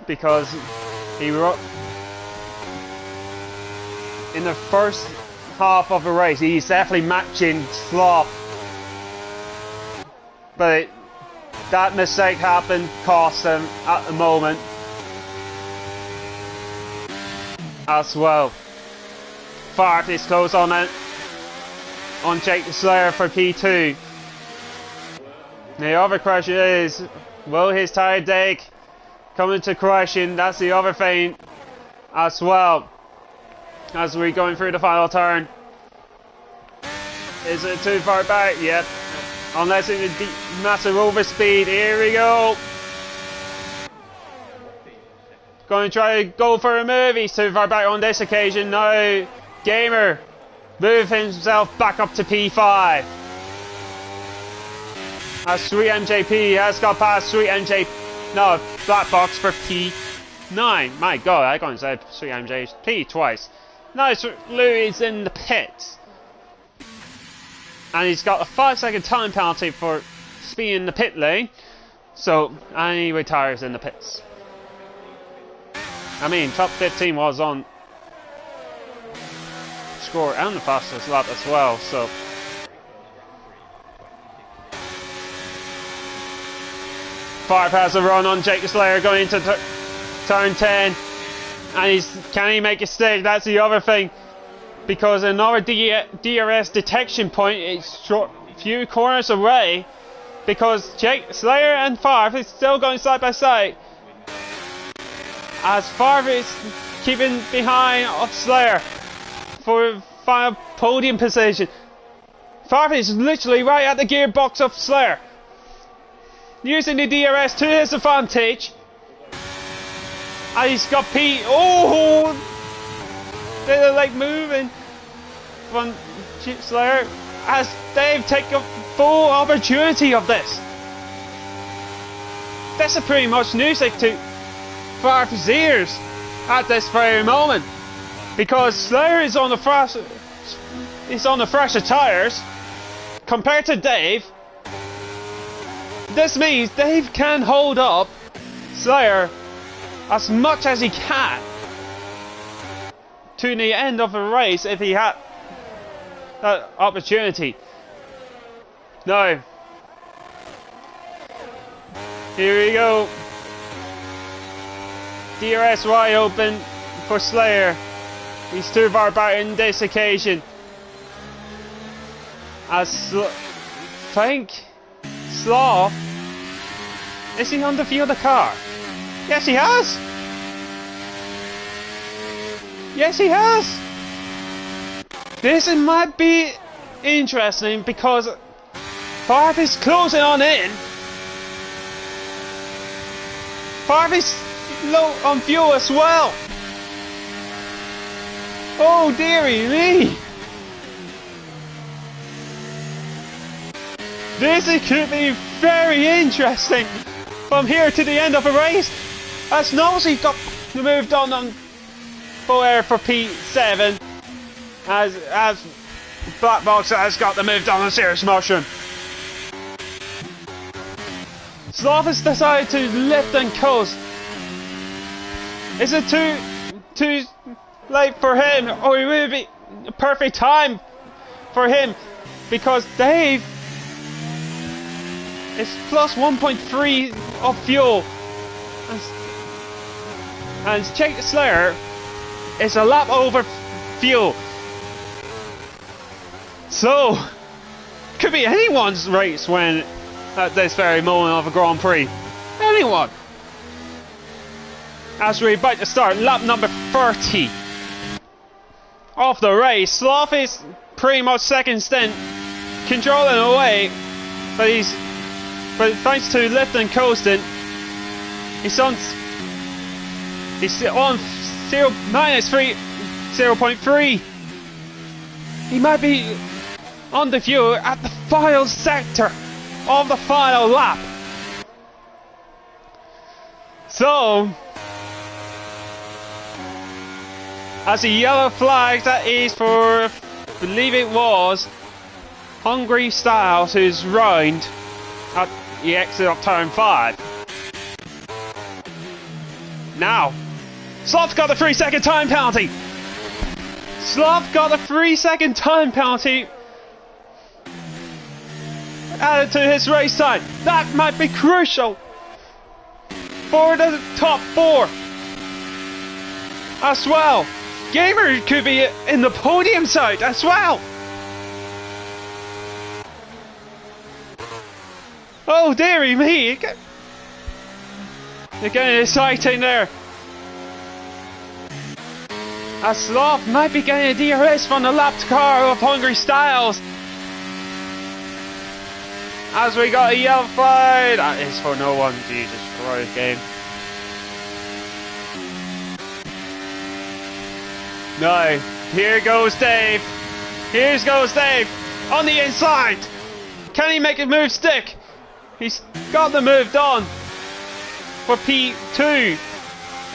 because he wrote in the first half of the race, he's definitely matching Sloth, but that mistake happened, cost him at the moment as well. Favre is close on it, on Jake the Slayer for P2. The other question is, will his tire deck come into question? That's the other thing as well. As we're going through the final turn. Is it too far back? Yep. Unless it's a massive overspeed. Here we go. Going to try to go for a move. He's too far back on this occasion. No. Gamer move himself back up to P5. As Sweet MJP has got past Sweet MJ. No, Black Box for P9. My god, I can't say Sweet MJP twice. Nice, Louis in the pits. And he's got a 5-second time penalty for speeding in the pit lane. So, and he retires in the pits. I mean, top 15 was on score and the fastest lap as well, so. Favre has a run on Jake the Slayer going into turn 10. And can he make a stick? That's the other thing. Because another DRS detection point is short, few corners away. Because Jake Slayer and Favre is still going side by side. As Favre is keeping behind of Slayer for final podium position. Favre is literally right at the gearbox of Slayer. Using the DRS to his advantage. And he's got P. Oh! They're like moving from Slayer as Dave take a full opportunity of this. This is pretty much music to Favre's ears at this very moment, because Slayer is on the fresher tires compared to Dave. This means Dave can hold up Slayer as much as he can to the end of the race if he had that opportunity. No. Here we go. DRS wide open for Slayer. He's too far back in this occasion. As Sloth, is he on the field of the car? Yes, he has. Yes, he has. This might be interesting because Favre is closing on in. Favre is low on fuel as well. Oh dearie me. This could be very interesting from here to the end of the race. As Nosey got moved on full air for P7. As Black Box has got the move on Serious Motion. Sloth has decided to lift and coast. Is it too late for him, or it will be a perfect time for him? Because Dave is plus 1.3 of fuel, and Jake the Slayer is a lap over fuel. So, could be anyone's race when at this very moment of a Grand Prix. Anyone. As we about to start lap number 30 of the race. Sloth is pretty much second stint, controlling away, but thanks to lift and coasting, he's on 0.3. He might be on the fuel at the final sector of the final lap. So, as a yellow flag, that is for, I believe it was, Hungry Styles, who's round at the exit of turn 5. Now, Sloth's got the 3-second time penalty. Sloth got a 3-second time penalty added to his race time. That might be crucial for the top 4 as well. Gamer could be in the podium side as well. Oh dearie me, they're getting exciting there. As Sloth might be getting a DRS from the lapped car of Hungry Styles. As we got a yellow flag, that is for no one. Jesus Christ, game. No, here goes Dave. Here goes Dave on the inside. Can he make a move stick? He's got the move done for P2,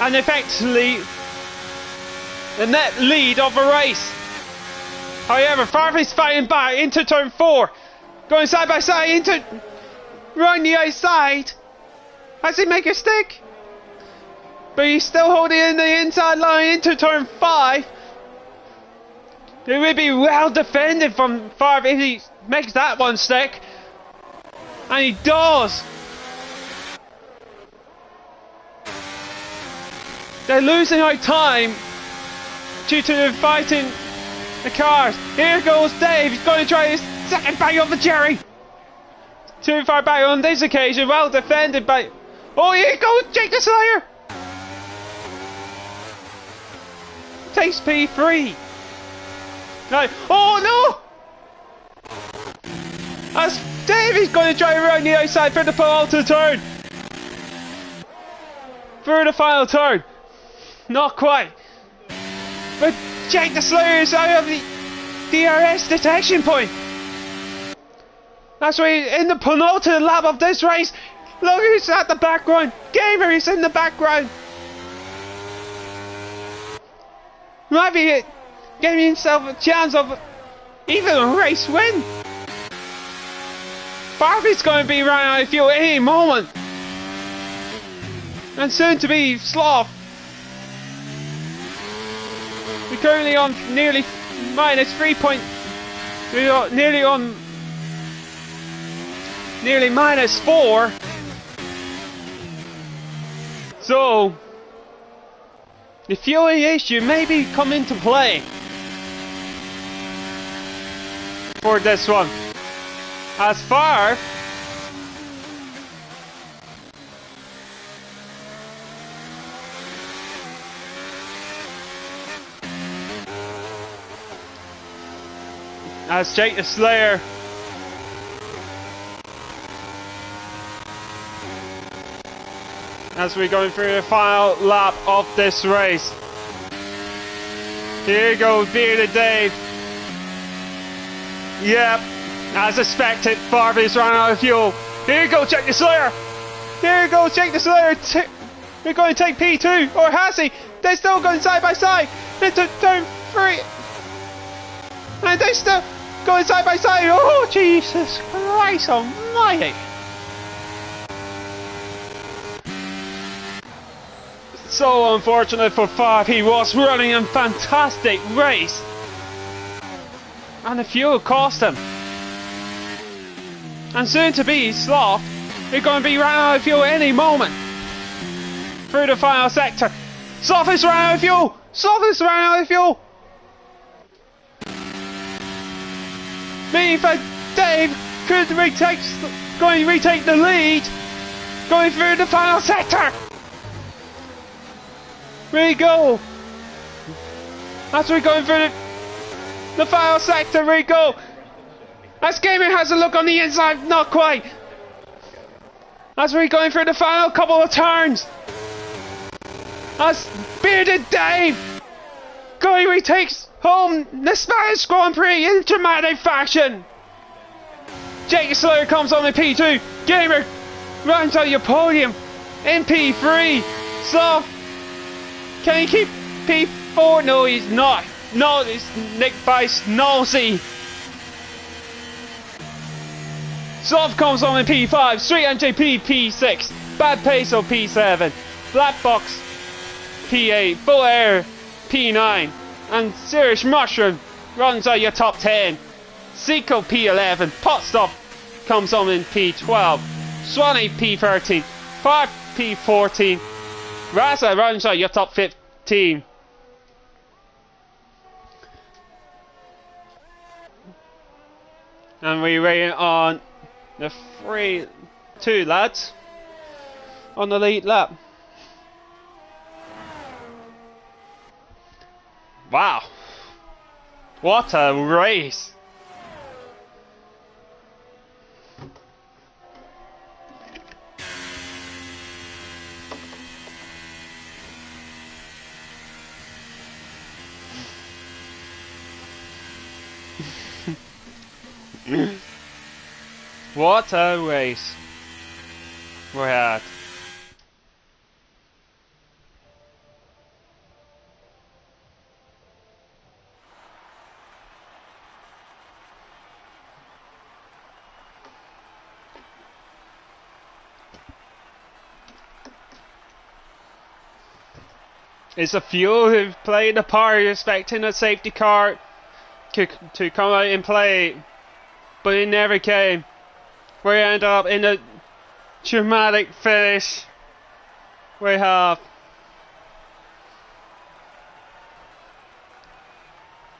and effectively the net lead of the race. However, Farley's fighting back into turn 4, going side by side into round the outside. Has he make a stick? But he's still holding in the inside line into turn 5. It will be well defended from Farley if he makes that one stick. And he does. They're losing out time due to the fighting the cars. Here goes Dave. He's going to try his second bang of the cherry. Too far back on this occasion. Well defended by... Oh, here goes Jake the Slayer. Takes P3. No. Oh no! As Davey's going to drive around the outside for the penultimate turn. For the final turn. Not quite. But Jake the Slayer is out of the DRS detection point. That's why in the penultimate lap of this race. Look who's at the background. Gamer is in the background. Might be giving himself a chance of even a race win. Barbie's going to be running out of fuel at any moment. And soon to be Sloth. We're currently on nearly minus 3 point. We're nearly on nearly minus 4. So the fueling issue may be come into play for this one. As far as Jake the Slayer as we're going through the final lap of this race. Here goes Bearded Dave. Yep, as expected, Barbie's running out of fuel. Here goes Jake the Slayer. There goes Jake the Slayer. They're going to take P2, or has he? They're still going side by side. Into turn 3. And they're still going side by side. Oh, Jesus Christ almighty. So unfortunate for Five. He was running a fantastic race. And the fuel cost him. And soon to be Sloth, they're going to be running out of fuel any moment. Through the final sector. Sloth is running out of fuel! Sloth is running out of fuel! Meaning that Dave could going to retake the lead. Going through the final sector. There we go. As we're going through the final sector, we go. As Gamer has a look on the inside, not quite. As we're going through the final couple of turns. As Bearded Dave going retakes home the Spanish Grand Prix in dramatic fashion. Jake Slayer comes on in P2. Gamer runs out your podium in P3. Sloth, can he keep P4? No, he's not. No, it's Nick Bice Nosey. Sloth comes on in P5. Street NJP P6. Bad Peso P7. Black Box P8. Full Air P9. And Serious Mushroom runs out your top 10. Seco P11. Pot Stop comes on in P12. Swanee P13. 5 P14. Raza runs out your top 15. And we rate on the 2 lads on the lead lap. Wow. What a race. What a race we had. It's a fuel who played the part, expecting a safety car to come out and play, but it never came. We end up in a dramatic finish. We have,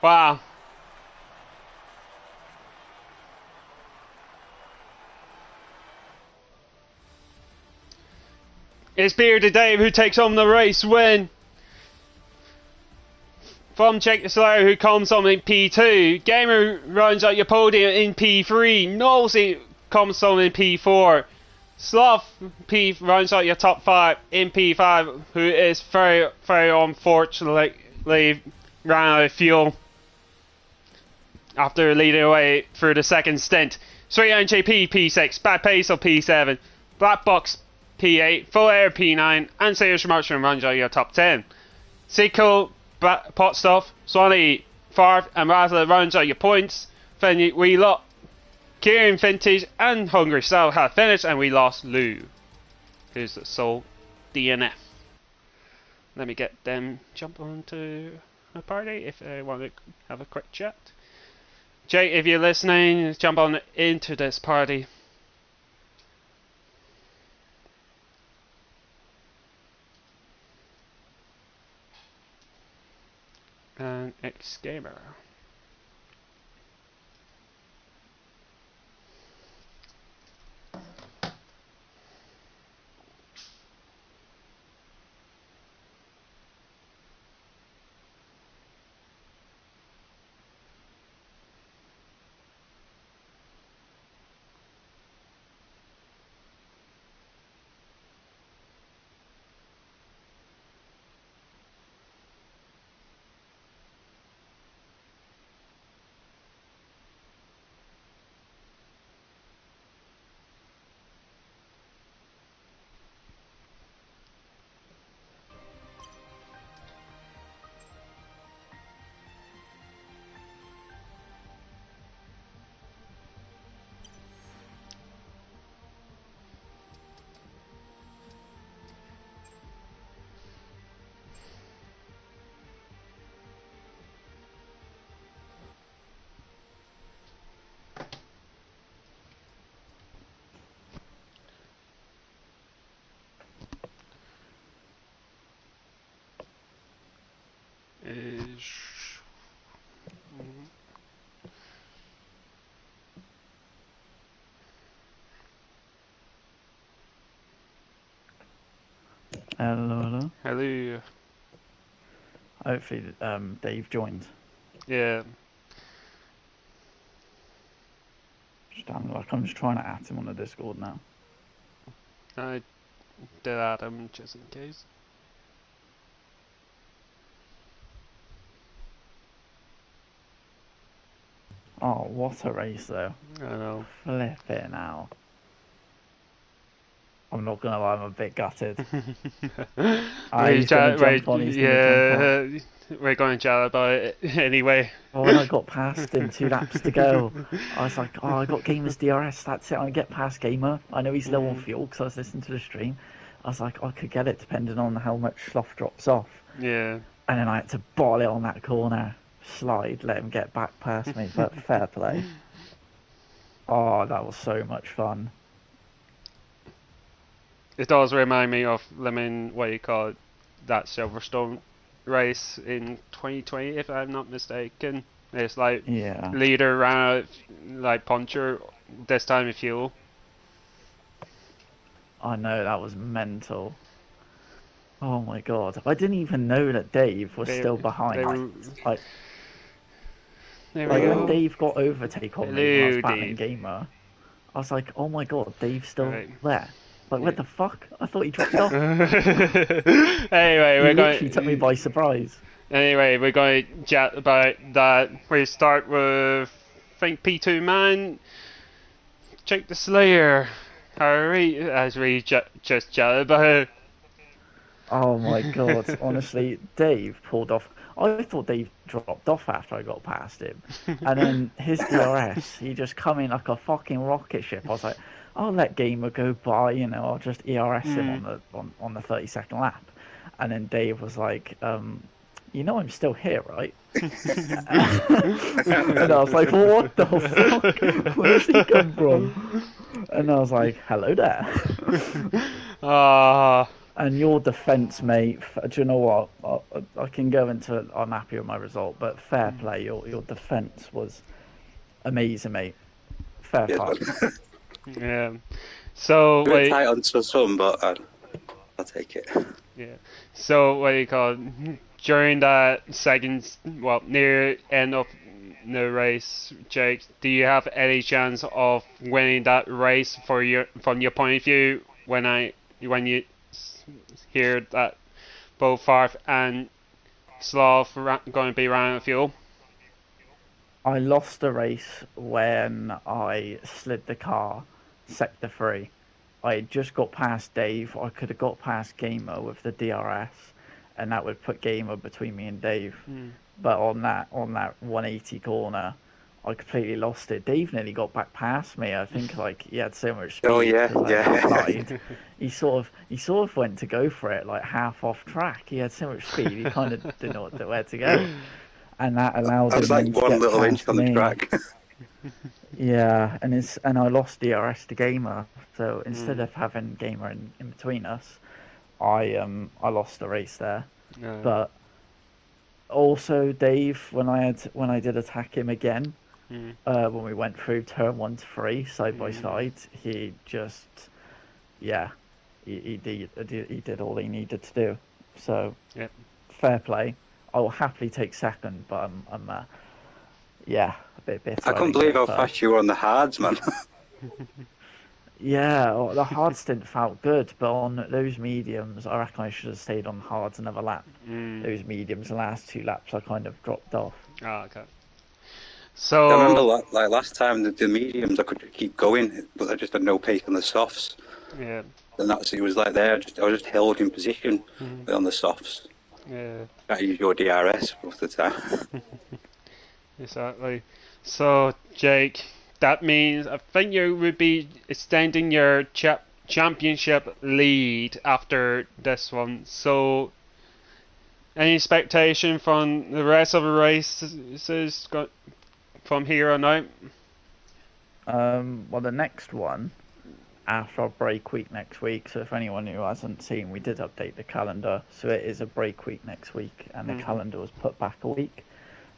wow. It's Bearded Dave who takes home the race win. From Jake the Slayer, who comes on in P2. Gamer runs out your podium in P3. Nosey comes on in P4. Sloth P runs out your top 5 in P5, who is very, very unfortunately ran out of fuel after leading away through the second stint. Straight NJP P6, Bad Peso P7, Black Box P8, Full Air P9, and Serious Mushroom runs out your top 10. Seco, Pot Stuff, Swanee, Farf, and Razzler runs out your points. Then we lost Kieran Vintage and Hungry Style had finished, and we lost Lou, who's the sole DNF. Let me get them jump onto a party if they want to have a quick chat. Jake, if you're listening, jump on into this party. And X Gamer. Hello, hello. Hello. Hopefully, Dave joined. Yeah. I'm just trying to add him on the Discord now. I did add him just in case. Oh, what a race though. I know. Flip it now. I'm not gonna lie, I'm a bit gutted. He's gonna jump on, he's gonna jump on. Yeah, we're going to chat about it anyway. But when I got past him, 2 laps to go, I was like, oh, I got Gamer's DRS, that's it, I get past Gamer. I know he's low on fuel because I was listening to the stream. I was like, I could get it depending on how much Sloth drops off. Yeah. And then I had to bottle it on that corner, slide, let him get back past me, but fair play. Oh, that was so much fun. It does remind me of what you call it, that Silverstone race in 2020, if I'm not mistaken. It's like Yeah. leader ran out like puncher, this time with fuel. I know, that was mental. Oh my god. I didn't even know that Dave was still behind. Like when Dave got overtake on me when I was battling Gamer, I was like, oh my god, Dave's still there. Like, what the fuck? I thought he dropped off. Anyway, we're going. He took me by surprise. Anyway, we're going to chat about that. We start with, I think, P2 Man, Jake the Slayer. As we just chatted about it. Oh my god, honestly, Dave pulled off. I thought Dave dropped off after I got past him. And then his DRS, he just come in like a fucking rocket ship. I was like, I'll let Gamer go by, I'll just ERS him on the 32nd lap. And then Dave was like, I'm still here, right? And I was like, what the fuck? Where's he come from? And I was like, hello there. And your defence, mate, do you know what? I can go into it, I'm happy with my result, but fair play, your defence was amazing, mate. Fair fight. Yeah. So, a bit tight on some, but I'll take it. Yeah. So, what do you call it? During that near end of the race, Jake, do you have any chance of winning that race from your point of view when you hear that both Farf and Sloth going to be running fuel? I lost the race when I slid the car sector 3. I just got past Dave. I could have got past Gamer with the DRS, and that would put Gamer between me and Dave. But on that 180 corner, I completely lost it. Dave nearly got back past me. I think like he had so much speed. Oh yeah. He sort of went to go for it like half off track. He had so much speed. He kind of didn't know where to go, and that allowed him. I was like one little inch on the track. Yeah, and I lost DRS to Gamer. So instead of having Gamer in between us, I lost the race there. But also Dave, when I did attack him again, when we went through turn 1 to 3 side by side, he just he did all he needed to do. So fair play. I will happily take second, but I'm a bit bitter. I couldn't believe how fast you were on the hards, man. Yeah, the hards didn't felt good, but on those mediums, I reckon I should have stayed on hards another lap. Those mediums, the last 2 laps, I kind of dropped off. Oh, okay. So I remember like last time the mediums I could keep going, but I just had no pace on the softs. Yeah. And it was like there. I was just held in position on the softs. Yeah. I use your DRS most of the time. Exactly. So Jake, that means I think you would be extending your championship lead after this one. So, any expectation from the rest of the races from here on out? Well, the next one after our break week next week. So if anyone who hasn't seen, we did update the calendar. So it is a break week next week, and the calendar was put back a week.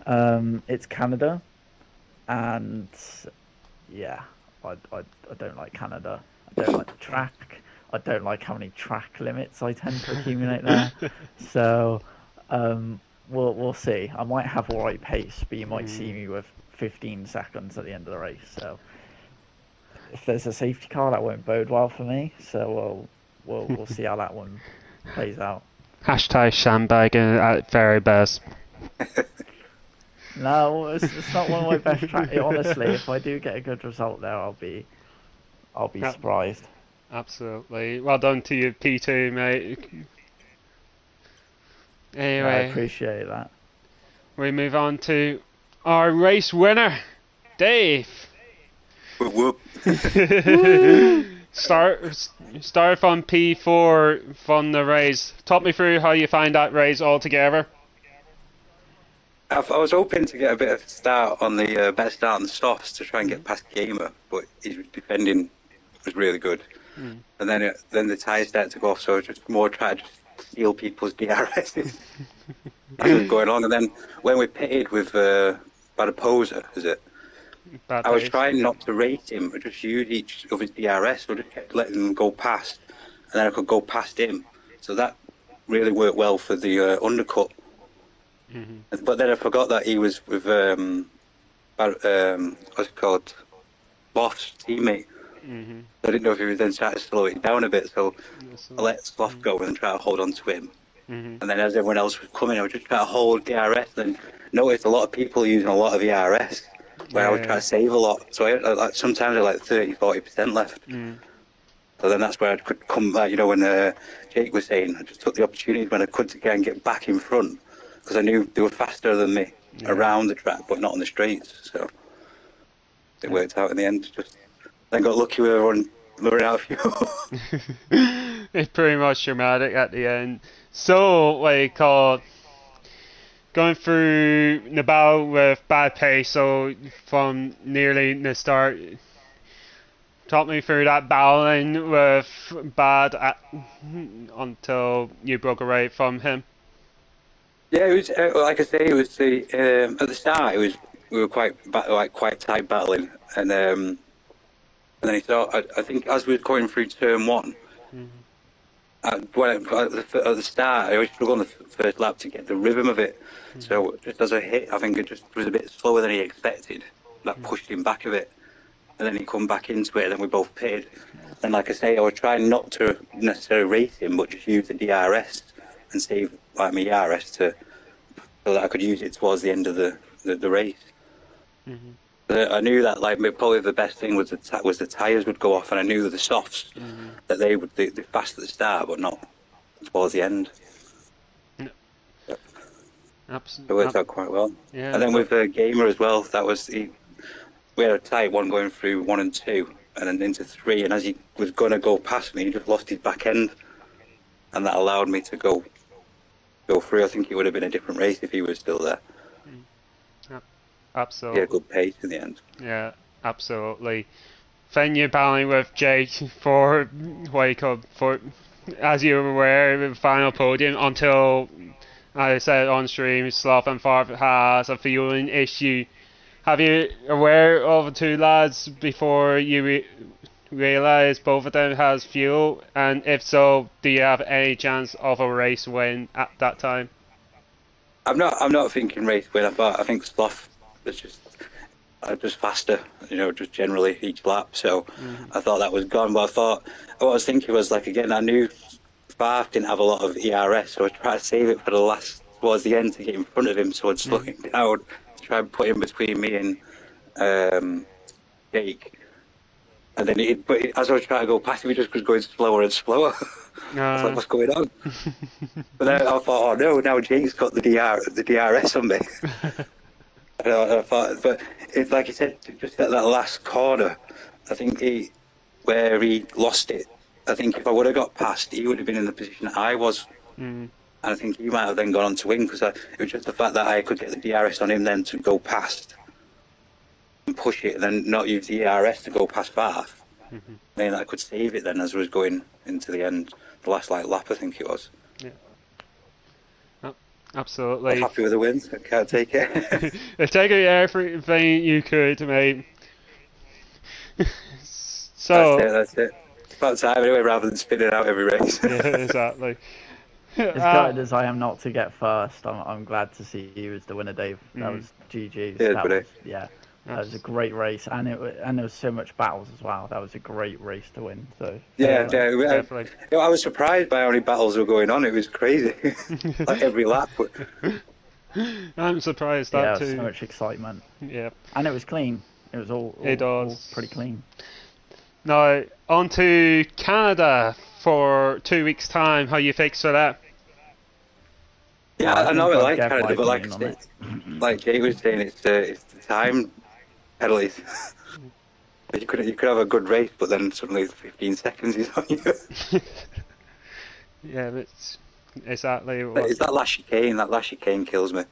It's Canada, and I don't like Canada. I don't like the track. I don't like how many track limits I tend to accumulate there. So we'll see. I might have alright pace, but you might see me with 15 seconds at the end of the race. So if there's a safety car, that won't bode well for me. So we'll see how that one plays out. Hashtag sandbagging at very best. No, it's not one of my best tracks. Honestly, if I do get a good result there, I'll be Yep. surprised. Absolutely. Well done to you, P2, mate. I Anyway, appreciate that. we move on to our race winner, Dave. Whoop, whoop. Start from P4 from the race. Talk me through how you find that race altogether. I was hoping to get a bit of a start on the better start on the softs to try and get past Gamer, but his defending was really good. And then the tyres started to go off, so I was just more trying to steal people's DRSs as it was going on. And then when we pitted with Badaposa, is it? Bad I was days. trying not to race him, but just use each of his DRS, so I just kept letting him go past, and then I could go past him. So that really worked well for the undercut. But then I forgot that he was with what's it called, Sloth's teammate. I didn't know if he was then trying to slow it down a bit, so I let Sloth go and try to hold on to him. And then as everyone else was coming, I was just trying to hold DRS, and noticed a lot of people using a lot of ERS, where I would try to save a lot. So sometimes I had like 30-40% left. So then that's where I could come back, when Jake was saying, I just took the opportunity when I could to get back in front, because I knew they were faster than me around the track, but not on the straights. So it worked out in the end. Just then got lucky with everyone running out of fuel. It's pretty much dramatic at the end. So, going through Nabal with bad pace, so from nearly the start, talk me through that battling with bad until you broke away from him. Yeah, it was like I say, it was at the start. We were quite tight battling, and then he thought. I think as we were going through turn one, at the start, I always struggled on the first lap to get the rhythm of it. So just as I hit, I think it just was a bit slower than he expected. That pushed him back a bit, and then he come back into it, and then we both pitted. And like I say, I was trying not to necessarily race him, but just use the DRS and save my ERS so that I could use it towards the end of the race. I knew that probably the best thing was the tyres would go off, and I knew that the softs that they would be fast at the start, but not towards the end. Absolutely. It worked out quite well. Yeah, and then with Gamer as well, we had a tight one going through 1 and 2, and then into 3. And as he was going to go past me, he just lost his back end, and that allowed me to go through. I think it would have been a different race if he was still there. Absolutely. He had good pace in the end. Yeah, absolutely. Then you're battling with Jake for as you were aware, the final podium until, as I said on stream, Sloth and Farf has a fueling issue. Have you aware of the two lads before you realise both of them has fuel? And if so, do you have any chance of a race win at that time? I'm not thinking race win. I think Sloth was just faster, just generally each lap. So I thought that was gone. But what I was thinking was again, I knew Farf didn't have a lot of ERS, so I tried to save it for the last towards the end to get in front of him, so I'd slow him down to try and put him between me and Jake. And then as I was trying to go past him, he just was going slower and slower. I was like, what's going on? But then I thought, oh no, now Jake's got the DRS on me. And I thought, but it's like you said, just at that last corner, I think where he lost it, I think if I would have got past, he would have been in the position that I was. And I think he might have then gone on to win, because it was just the fact that I could get the DRS on him then to go past and push it, and then not use the ERS to go past Farf. Then I could save it then as I was going into the end, the last lap I think it was. Yeah. Oh, absolutely. I'm happy with the wins. I can't take it. Take everything you could, mate. So That's it. about time anyway, rather than spinning out every race. Yeah, exactly. As gutted as I am not to get first, I'm glad to see you as the winner, Dave. That was GG's. Cheers, That buddy. was, yeah, that was a great race, and there was so much battles as well. That was a great race to win. So Yeah, Definitely. I was surprised by how many battles were going on. It was crazy, like every lap. I'm surprised yeah, that there was too. so much excitement, Yeah. and it was clean. It was all pretty clean. Now on to Canada for 2 weeks' time. How you fixed for that? Yeah, I know I like Canada, but like on it. like Jake was saying, it's the time penalties. You could have a good race, but then suddenly 15 seconds is on you. Yeah, it's exactly. It's that last chicane. That last chicane kills me.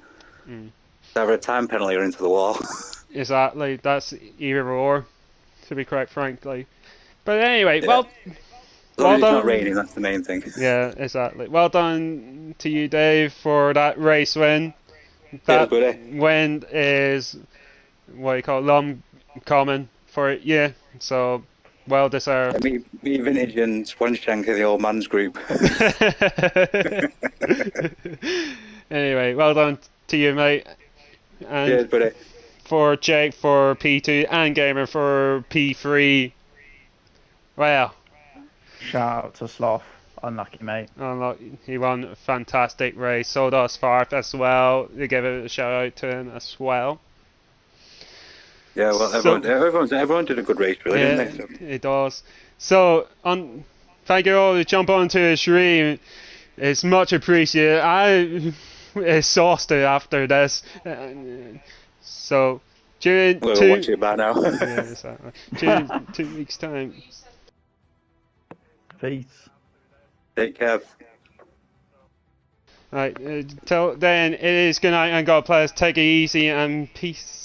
It's either a time penalty or into the wall. Exactly. That's either or, to be quite frankly. But anyway, well. As long Well as it's done. not raining, that's the main thing. Yeah, exactly. Well done to you, Dave, for that race win. That buddy. win is what you call common for it, yeah. So well deserved. Me Vintage and Swanshank are the old man's group. Anyway, well done to you, mate. And Cheers, buddy. for Jake for P2 and Gamer for P3. Wow. Shout out to Sloth. Unlucky, mate. He won a fantastic race. So does Farth as well. They give a shout out to him as well. Yeah, well, everyone did a good race, really, Yeah, didn't they? So. it does. So, thank you all to jump onto the stream. It's much appreciated. I'm exhausted after this. So, during We'll watch it by now. yeah, exactly. During 2 weeks' time. Peace. Take care. Right, till then, it is good night and God bless. Take it easy and peace.